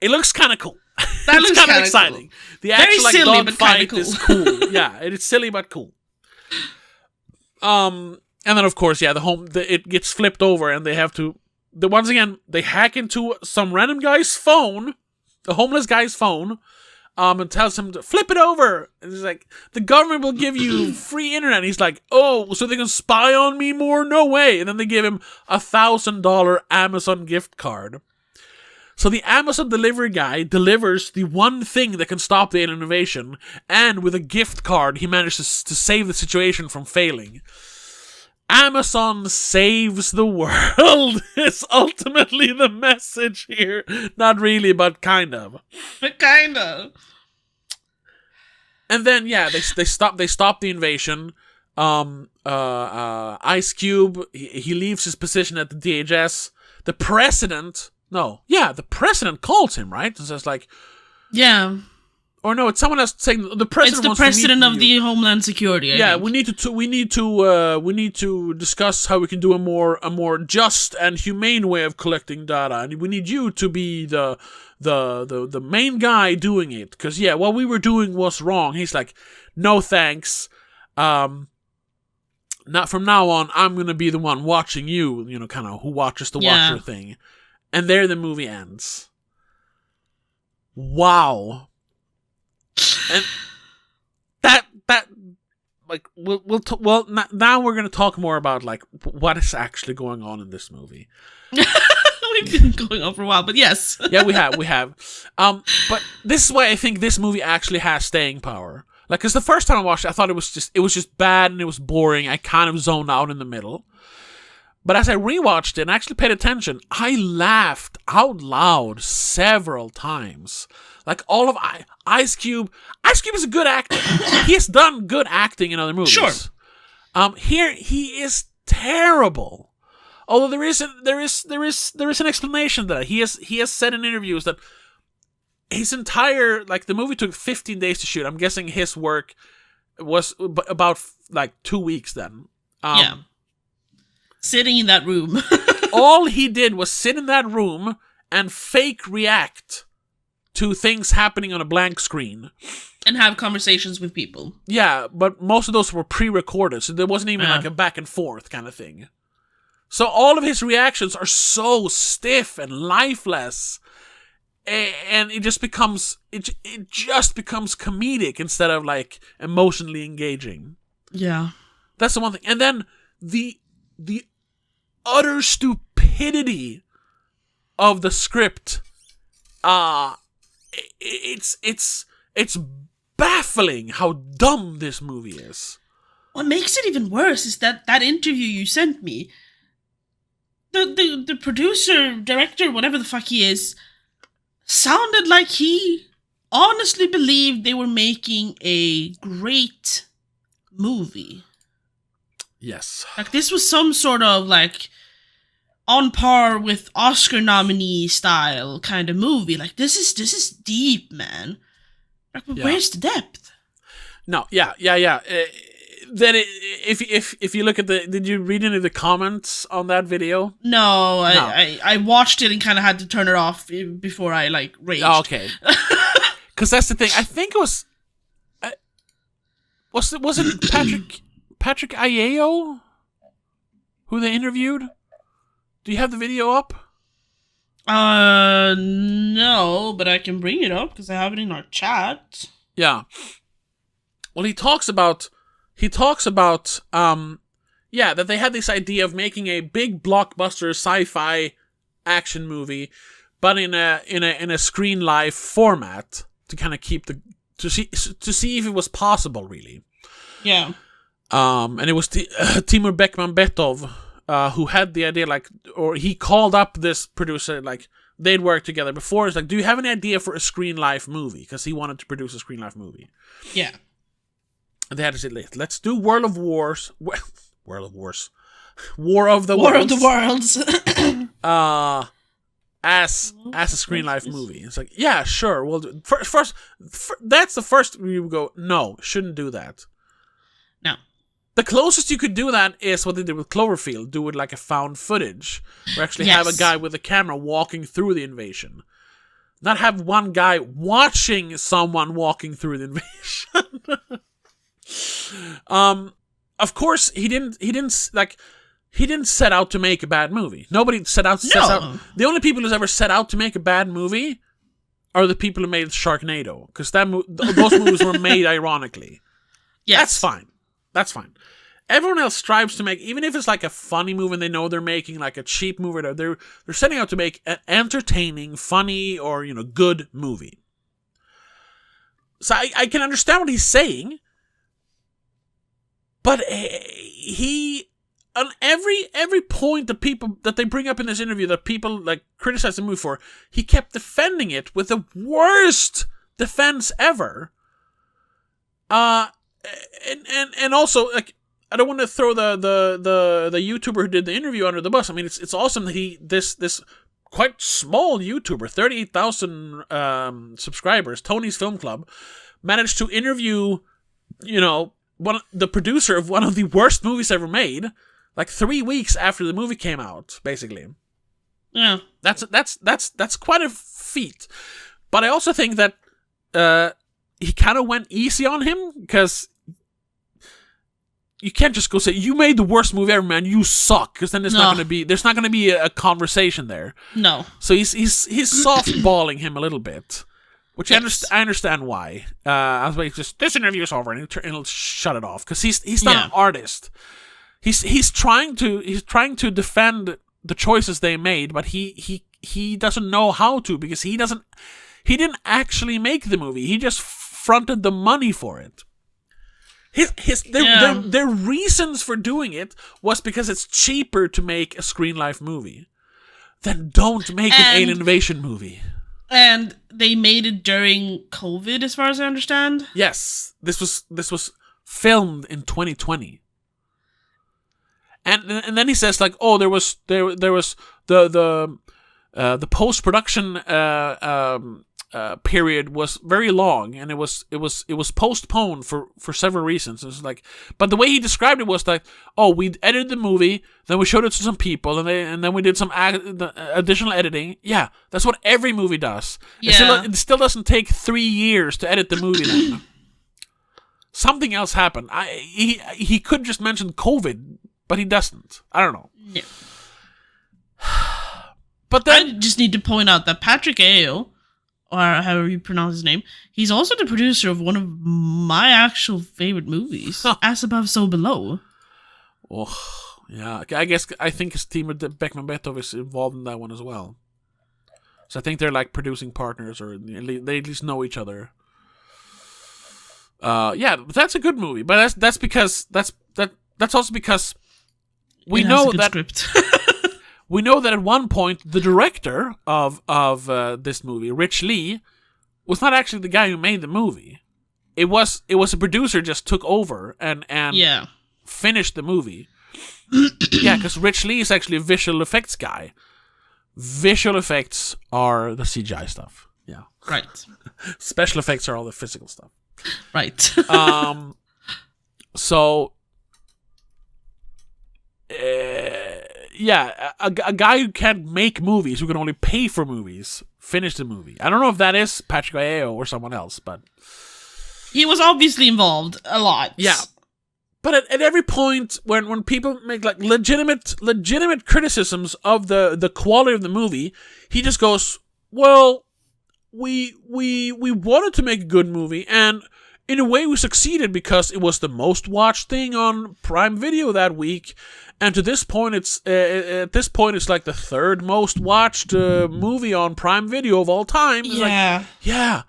It looks kind of cool. That looks kind of exciting. Cool. The actual like dog fight is cool. Yeah, it's silly but cool. And then of course, it gets flipped over, and they have to. Once again, they hack into some random guy's phone, a homeless guy's phone, and tells him to flip it over. And he's like, the government will give you free internet. And he's like, oh, so they can spy on me more? No way. And then they give him $1,000 Amazon gift card. So the Amazon delivery guy delivers the one thing that can stop the alien invasion, and with a gift card, he manages to save the situation from failing. Amazon saves the world is ultimately the message here. Not really, but kind of. But kind of. And then, they stop the invasion. Ice Cube, he leaves his position at the DHS. The president calls him, right? And says like, yeah. Or no, it's someone else saying the president. It's the president of the Homeland Security. I think. we need to discuss how we can do a more just and humane way of collecting data, and we need you to be the main guy doing it, because what we were doing was wrong. He's like, no thanks. not from now on, I'm going to be the one watching you, kind of who watches the watcher thing. And there the movie ends. Wow. And that like now we're going to talk more about like what is actually going on in this movie. We've been going on for a while, but yes. Yeah, we have. But this is why I think this movie actually has staying power. Like, because the first time I watched it, I thought it was just bad and it was boring. I kind of zoned out in the middle. But as I rewatched it and actually paid attention, I laughed out loud several times. Like, all of Ice Cube. Ice Cube is a good actor. He has done good acting in other movies. Sure. Here he is terrible. Although there is an explanation to that. He has said in interviews that his entire, like, the movie took 15 days to shoot. I'm guessing his work was about like 2 weeks then. Yeah. Sitting in that room. All he did was sit in that room and fake react to things happening on a blank screen. And have conversations with people. Yeah, but most of those were pre-recorded, so there wasn't even like a back and forth kind of thing. So all of his reactions are so stiff and lifeless, and it just becomes comedic instead of like emotionally engaging. Yeah, that's the one thing. And then the utter stupidity of the script. It's baffling how dumb this movie is. What makes it even worse is that interview you sent me. The producer, director, whatever the fuck he is, sounded like he honestly believed they were making a great movie. Yes. Like, this was some sort of, like, on par with Oscar nominee style kind of movie. Like, this is deep, man. Like, where's the depth? No, yeah. Then if you look at did you read any of the comments on that video? No. I watched it and kind of had to turn it off before I like raged. Oh, okay. Because that's the thing. I think it was it Patrick Aiello who they interviewed? Do you have the video up? No, but I can bring it up because I have it in our chat. Yeah. Well, he talks about that they had this idea of making a big blockbuster sci-fi action movie, but in a screen live format to kind of keep to see if it was possible, really. Yeah. And it was Timur Bekmambetov who had the idea, like, or he called up this producer, like, they'd worked together before. It's like, do you have any idea for a screen live movie? Because he wanted to produce a screen live movie. Yeah. And they had to say, let's do War of the Worlds. As a screen live movie. It's like, yeah, sure, we'll do. First, that's the first you go, no, shouldn't do that. No. The closest you could do that is what they did with Cloverfield, do it like a found footage, or actually have a guy with a camera walking through the invasion. Not have one guy watching someone walking through the invasion. Of course, he didn't set out to make a bad movie. Nobody sets out. The only people who's ever set out to make a bad movie are the people who made Sharknado, because those movies were made ironically. Yes. That's fine. Everyone else strives to make, even if it's like a funny movie and they know they're making like a cheap movie, they're setting out to make an entertaining, funny, or good movie. So I can understand what he's saying, but he, on every point that they bring up in this interview that people like criticize the movie for, he kept defending it with the worst defense ever. And also, like, I don't want to throw the YouTuber who did the interview under the bus. I mean, it's awesome that this quite small YouTuber, 38,000 subscribers, Tony's Film Club, managed to interview, the producer of one of the worst movies ever made, like 3 weeks after the movie came out, basically. Yeah, that's quite a feat. But I also think that he kind of went easy on him, because you can't just go say you made the worst movie ever, man. You suck, because then there's not going to be a conversation there. No. So he's softballing him a little bit, which Yes. I understand why. I was like, just this interview is over, and he'll shut it off, because he's not an artist. He's trying to defend the choices they made, but he doesn't know how to, because he didn't actually make the movie. He just fronted the money for it. Their reasons for doing it was because it's cheaper to make a Screen Life movie. Then don't make an alien invasion movie. And they made it during COVID, as far as I understand. Yes, this was filmed in 2020. And then he says, like, oh, there was the post-production period was very long, and it was postponed for several reasons. It was like, but the way he described it was like, oh, we edited the movie, then we showed it to some people, and then we did some additional editing. Yeah, that's what every movie does. Yeah. It still doesn't take 3 years to edit the movie then. Something else happened. He could just mention COVID, but he doesn't. I don't know. No. But then I just need to point out that Patrick Ayo, or however you pronounce his name, he's also the producer of one of my actual favorite movies, As Above, So Below. Oh, yeah. I think his team with Beckman Betov is involved in that one as well. So I think they're like producing partners, or they at least know each other. Yeah, but that's a good movie. But that's because that's also because we know that script. we know that at one point the director of this movie, Rich Lee, was not actually the guy who made the movie. It was a producer just took over and finished the movie. Yeah, because Rich Lee is actually a visual effects guy. Visual effects are the CGI stuff. Yeah. Right. Special effects are all the physical stuff. Right. So, yeah, a guy who can't make movies, who can only pay for movies, finished the movie. I don't know if that is Patrick Ayo or someone else, but he was obviously involved a lot. Yeah. But at every point when people make like legitimate criticisms of the quality of the movie, he just goes, well, we wanted to make a good movie, and in a way we succeeded because it was the most watched thing on Prime Video that week, and to this point it's like the third most watched movie on Prime Video of all time. It's yeah. Yeah.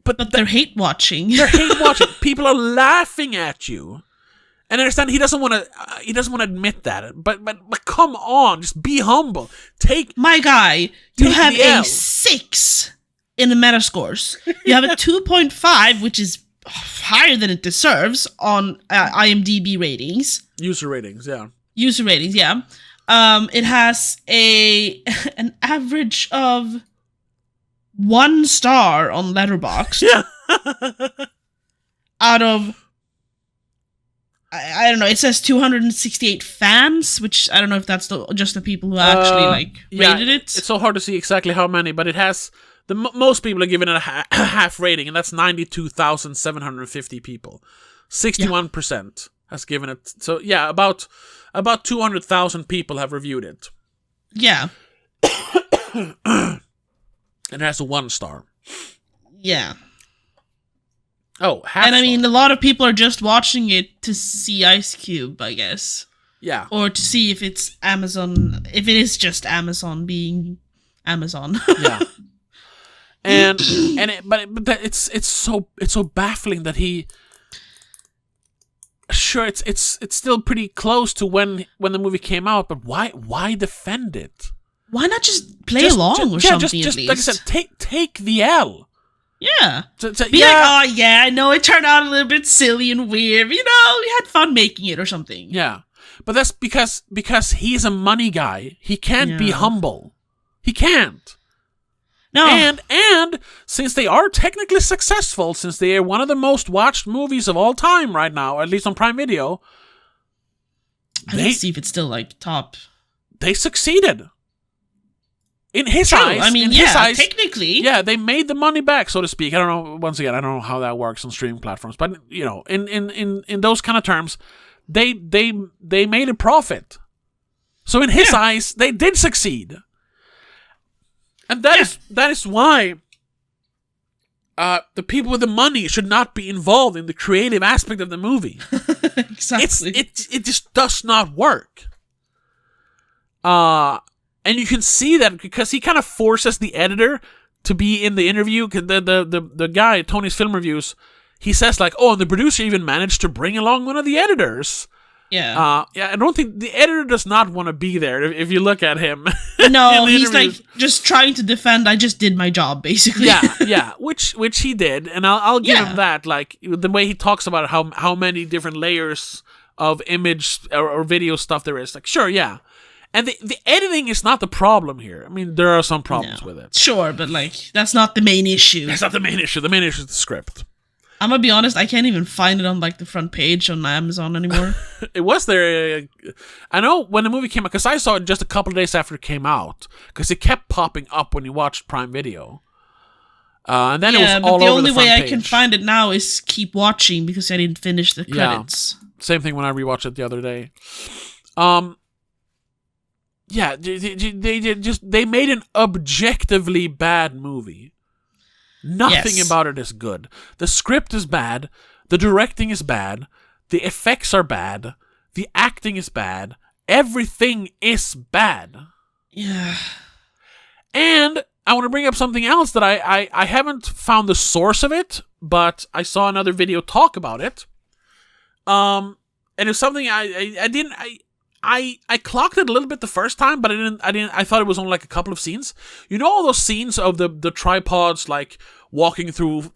But they're hate watching. They're hate watching. People are laughing at you. And I understand he doesn't want to admit that. But come on, just be humble. My guy, you have the L. a 6 in the Metascores. You have a 2.5, which is higher than it deserves on IMDb ratings. User ratings, yeah. It has an average of 1 star on Letterboxd. Yeah. Out of, I don't know, it says 268 fans, which I don't know if that's just the people who actually rated it. It's so hard to see exactly how many, but it has most people are giving it a half rating, and that's 92,750 people. 61% has given it. So yeah, about 200,000 people have reviewed it. Yeah. And it has a 1 star. Yeah. Oh, half and I star. mean, a lot of people are just watching it to see Ice Cube, I guess. Yeah. Or to see if it's Amazon, if it is just Amazon being Amazon. Yeah. And it's so baffling that he. Sure, it's still pretty close to when the movie came out, but why defend it? Why not just play along or something at least? Like I said, take the L. Yeah. Be yeah. like, oh yeah, I know it turned out a little bit silly and weird. You know, we had fun making it or something. Yeah. But that's because he's a money guy. He can't be humble. He can't. No. And since they are technically successful, since they are one of the most watched movies of all time right now, at least on Prime Video, I need to see if it's still like top. They succeeded. In his True. eyes, I mean, his eyes, technically. yeah, they made the money back, so to speak. I don't know. Once again, I don't know how that works on streaming platforms, but in those kind of terms, they made a profit. So in his eyes, they did succeed, and that is why the people with the money should not be involved in the creative aspect of the movie. Exactly. It just does not work. And you can see that because he kind of forces the editor to be in the interview. The guy, Tony's Film Reviews, he says like, "Oh, and the producer even managed to bring along one of the editors." Yeah. I don't think the editor does not want to be there if you look at him. No, he's like just trying to defend. I just did my job, basically. Yeah, which he did, and I'll give him that. Like the way he talks about how many different layers of image or video stuff there is. Like, sure, yeah. And the editing is not the problem here. I mean, there are some problems with it. Sure, but like that's not the main issue. That's not the main issue. The main issue is the script. I'm gonna be honest, I can't even find it on like the front page on Amazon anymore. It was there. I know when the movie came out, because I saw it just a couple of days after it came out, because it kept popping up when you watched Prime Video. And then it was all over the front page. The only way I can find it now is keep watching because I didn't finish the credits. Same thing when I rewatched it the other day. Yeah, they made an objectively bad movie. Nothing about it is good. The script is bad. The directing is bad. The effects are bad. The acting is bad. Everything is bad. Yeah. And I want to bring up something else that I haven't found the source of it, but I saw another video talk about it. And it's something I clocked it a little bit the first time, but I thought it was only like a couple of scenes. You know all those scenes of the tripods like walking through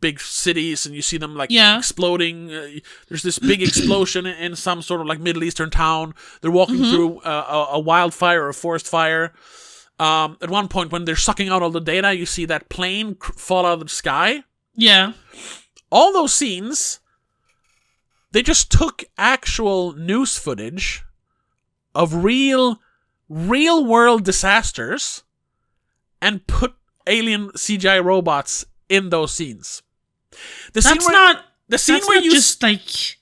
big cities, and you see them like exploding. There's this big explosion in some sort of like Middle Eastern town. They're walking through a wildfire or a forest fire. At one point when they're sucking out all the data, you see that plane fall out of the sky. Yeah. All those scenes, they just took actual news footage of real world disasters and put alien CGI robots in those scenes. That's not just like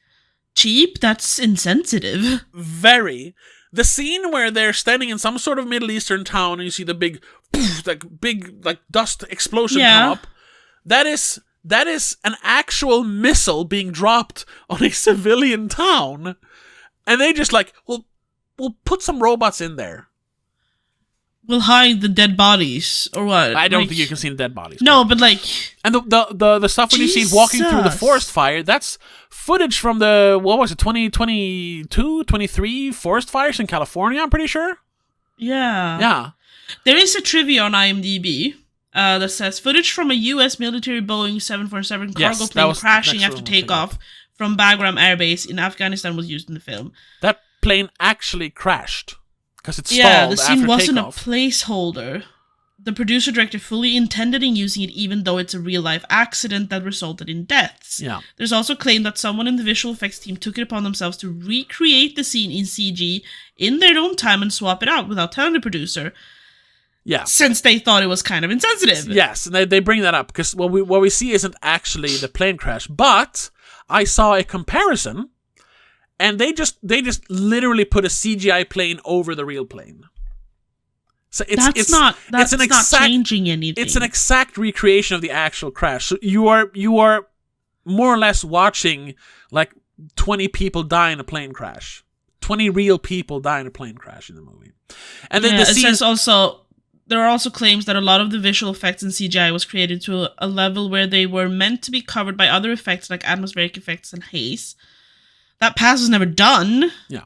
cheap, that's insensitive. Very. The scene where they're standing in some sort of Middle Eastern town and you see the big dust explosion come up. That is an actual missile being dropped on a civilian town. And they just like, We'll put some robots in there. We'll hide the dead bodies, or what? I don't think you can see the dead bodies. No, but like... And the stuff when you see walking through the forest fire, that's footage from the, 2022, 23 forest fires in California, I'm pretty sure? Yeah. Yeah. There is a trivia on IMDb that says, footage from a U.S. military Boeing 747 cargo plane crashing after takeoff from Bagram Air Base in Afghanistan was used in the film. That plane actually crashed because it stalled. Yeah, the scene after wasn't takeoff. A placeholder. The producer-director fully intended in using it even though it's a real-life accident that resulted in deaths. Yeah. There's also claim that someone in the visual effects team took it upon themselves to recreate the scene in CG in their own time and swap it out without telling the producer. Yeah. Since they thought it was kind of insensitive. Yes, and they bring that up because what we see isn't actually the plane crash, but I saw a comparison. And they just literally put a CGI plane over the real plane. So it's not changing anything. It's an exact recreation of the actual crash. So you are more or less watching like 20 people die in a plane crash. 20 real people die in a plane crash in the movie. And then it says also there are also claims that a lot of the visual effects in CGI was created to a level where they were meant to be covered by other effects like atmospheric effects and haze. That pass was never done. Yeah.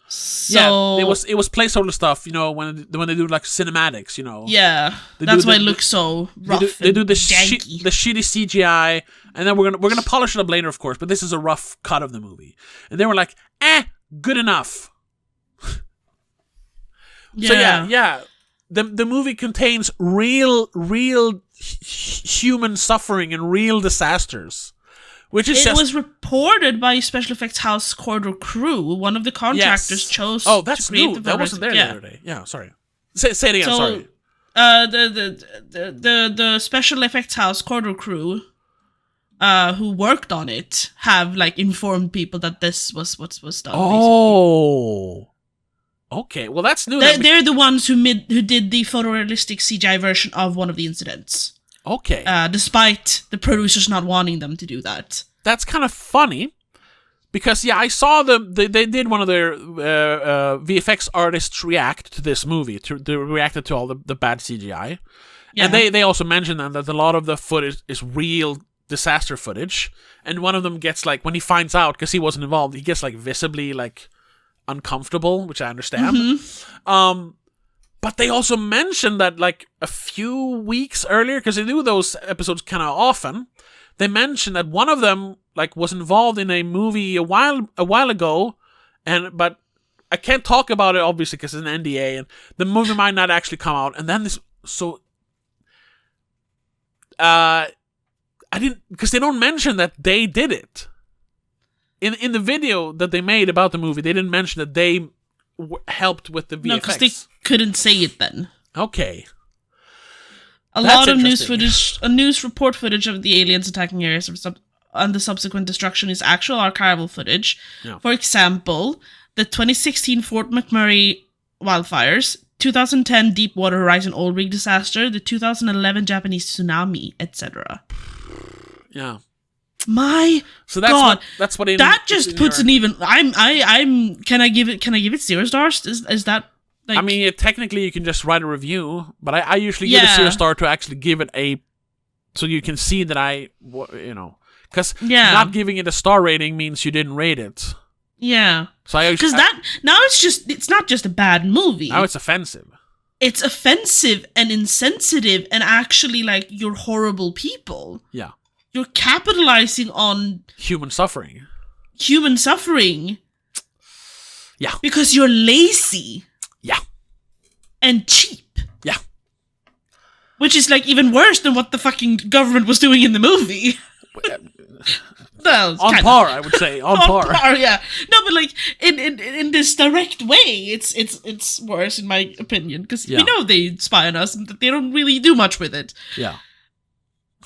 So it was placeholder stuff, when they do like cinematics, Yeah. That's why it looks so rough. They do the janky. the shitty CGI, and then we're gonna polish it up later, of course. But this is a rough cut of the movie, and they were like, good enough. Yeah. So yeah. The movie contains real human suffering and real disasters. Which is was reported by special effects house Corridor Crew. One of the contractors chose that's to create new. the That wasn't there the other day. Yeah, sorry. Say it again, sorry. The special effects house Corridor crew, who worked on it, have like informed people that this was what was done. Oh, okay. Well, that's new. They're the ones who did the photorealistic CGI version of one of the incidents. Okay. Despite the producers not wanting them to do that. That's kind of funny. Because, yeah, I saw they did one of their VFX artists react to this movie. They reacted to all the bad CGI. Yeah. And they also mentioned that a lot of the footage is real disaster footage. And one of them gets, like, when he finds out, because he wasn't involved, he gets, like, visibly, like, uncomfortable, which I understand. Mm-hmm. But they also mentioned that, like, a few weeks earlier, because they do those episodes kind of often, they mentioned that one of them, like, was involved in a movie a while ago, but I can't talk about it obviously because it's an NDA, and the movie might not actually come out. And then I didn't, because they don't mention that they did it in the video that they made about the movie. They didn't mention that they helped with the VFX. No, because they couldn't say it then. Okay. A lot of news report footage of the aliens attacking areas and the subsequent destruction is actual archival footage. Yeah. For example, the 2016 Fort McMurray wildfires, 2010 Deepwater Horizon oil rig disaster, the 2011 Japanese tsunami, etc. Yeah. My God, that's what that just puts an even. Can I give it 0 stars? Is that? Like, I mean, technically you can just write a review, but I usually give a 0 star to actually give it so you can see that because not giving it a star rating means you didn't rate it. Yeah. So it's not just a bad movie. Now it's offensive. It's offensive and insensitive and actually like you're horrible people. Yeah. You're capitalizing on human suffering. Yeah. Because you're lazy. Yeah. And cheap. Yeah. Which is like even worse than what the fucking government was doing in the movie. Well, on par, I would say. On par, yeah. No, but like in this direct way, it's worse in my opinion because we know they spy on us and that they don't really do much with it. Yeah.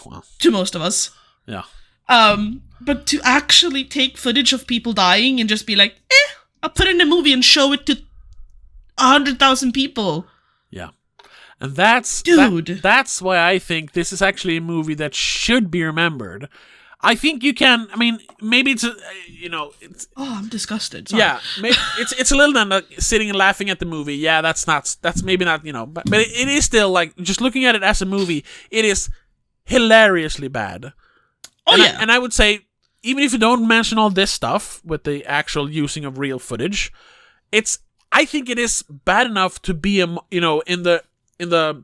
Well. To most of us. Yeah. But to actually take footage of people dying and just be like, I'll put it in a movie and show it to 100,000 people. Yeah. And that's why I think this is actually a movie that should be remembered. I think you can. I mean, maybe it's I'm disgusted. Sorry. Yeah, maybe it's a little like sitting and laughing at the movie. Yeah, that's maybe not but it is still like just looking at it as a movie. It is hilariously bad. Oh yeah, and I would say even if you don't mention all this stuff with the actual using of real footage, I think it is bad enough to be in the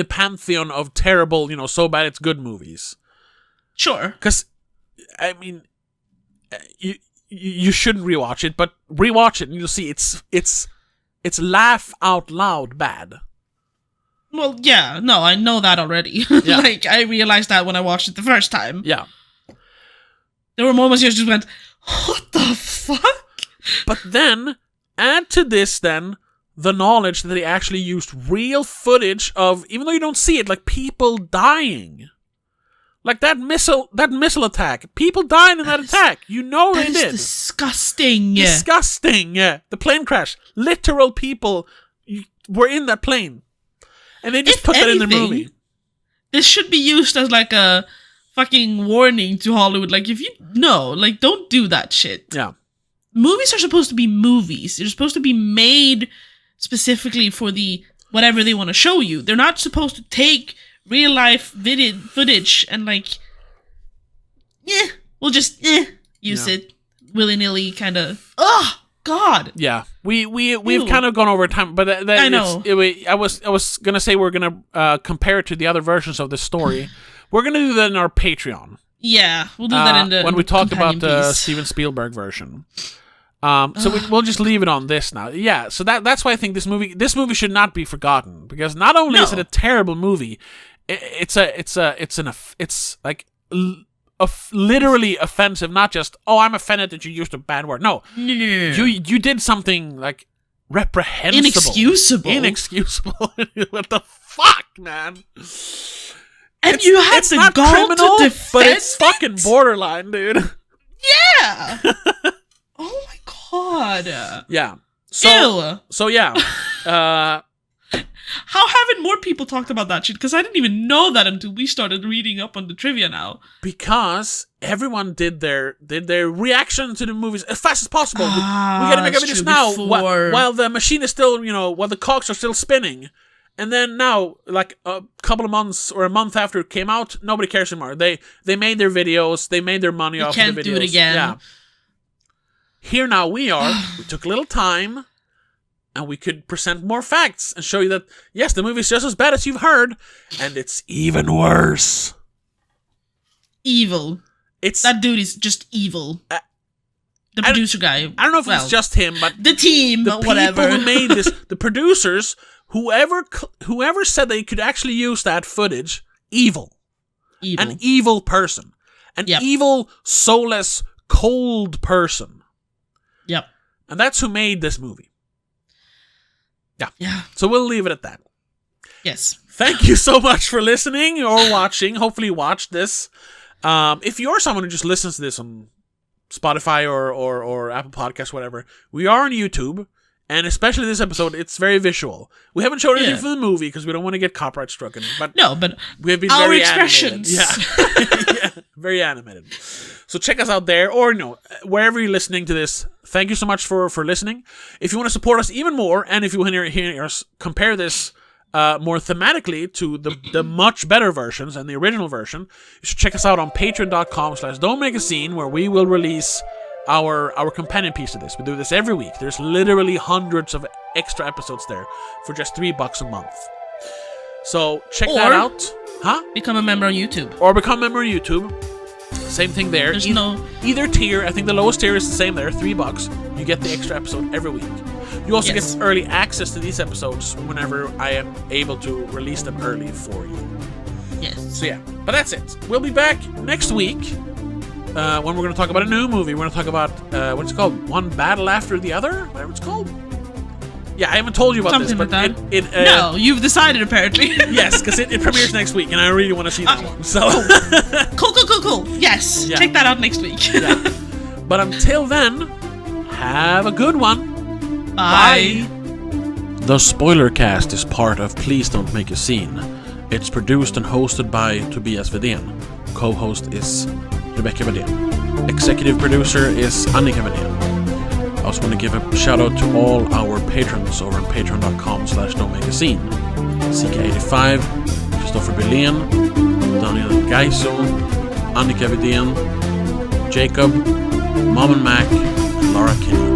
pantheon of terrible, so bad it's good movies. Sure. Because, I mean, you shouldn't rewatch it, but rewatch it and you'll see it's laugh out loud bad. Well, yeah, no, I know that already. Yeah. Like, I realized that when I watched it the first time. Yeah. There were moments where I just went, what the fuck? But then, add to this then, the knowledge that they actually used real footage of, even though you don't see it, like people dying. Like that missile attack. People died in that attack. You know they did. Disgusting. Disgusting. Yeah. The plane crash. Literal people were in that plane. And they just put that in their movie. This should be used as like a fucking warning to Hollywood. Like don't do that shit. Yeah. Movies are supposed to be movies. They're supposed to be made specifically for the whatever they want to show you. They're not supposed to take real life footage and we'll just use it willy-nilly kind of. Oh God. Yeah, we've kind of gone over time, but I know. I was gonna say we're gonna compare it to the other versions of the story. We're gonna do that in our Patreon. Yeah, we'll do that in the when we talk about the Steven Spielberg version. So we'll just leave it on this now. Yeah, so that's why I think this movie should not be forgotten, because not only is it a terrible movie, it's like literally offensive. Not just I'm offended that you used a bad word. No. You did something like reprehensible. Inexcusable. What the fuck, man? And you had the gall to defend but it's fucking borderline, dude. Yeah. Oh my god. Yeah. Ew. So yeah. How haven't more people talked about that shit? Because I didn't even know that until we started reading up on the trivia now. Because everyone did their reaction to the movies as fast as possible. We gotta make this now while the machine is still, while the cogs are still spinning. And then now, like a couple of months or a month after it came out, nobody cares anymore. They made their videos, they made their money off of the videos. Can't do it again. Yeah. Here now we are. We took a little time. And we could present more facts and show you that, yes, the movie's just as bad as you've heard, and it's even worse. Evil. That dude is just evil. The producer guy. I don't know if it's just him, but the team, the whatever. people who made this, the producers, whoever said they could actually use that footage, evil. An evil person. An evil, soulless, cold person. Yep. And that's who made this movie. Yeah. So we'll leave it at that. Yes. Thank you so much for listening or watching. Hopefully you watched this. If you're someone who just listens to this on Spotify or Apple Podcasts, whatever, we are on YouTube. And especially this episode, it's very visual. We haven't shown anything from the movie because we don't want to get copyright stricken. But we have been our very expressions. Animated. Yeah. Very animated. So check us out there, or wherever you're listening to this. Thank you so much for listening. If you want to support us even more, and if you want to hear us compare this more thematically to the much better versions and the original version, you should check us out on patreon.com/don'tmakeascene, where we will release our companion piece to this. We do this every week. There's literally hundreds of extra episodes there for just $3 a month. So check that out. Become a member on YouTube. Or become a member on YouTube. Same thing there. There's either tier. I think the lowest tier is the same there, $3. You get the extra episode every week. You also get early access to these episodes whenever I am able to release them early for you. Yes. So yeah, but that's it. We'll be back next week when we're going to talk about a new movie. We're going to talk about what's it called? One Battle After the Other? Whatever it's called. Yeah, I haven't told you about Something this, but like that. No, you've decided apparently. Yes, because it premieres next week, and I really want to see that one. So cool. Yes, check that out next week. Yeah. But until then, have a good one. Bye. The SpoilerCast is part of Please Don't Make a Scene. It's produced and hosted by Tobias Vedén. Co-host is Rebecca Vedén. Executive producer is Annika Vedén. I also want to give a shout out to all our patrons over on patreon.com/don'tmakeascene. CK85, Christopher Berlin, Daniel Geiso, Annika Vedén, Jacob, Mom and Mac, and Laura Kinney.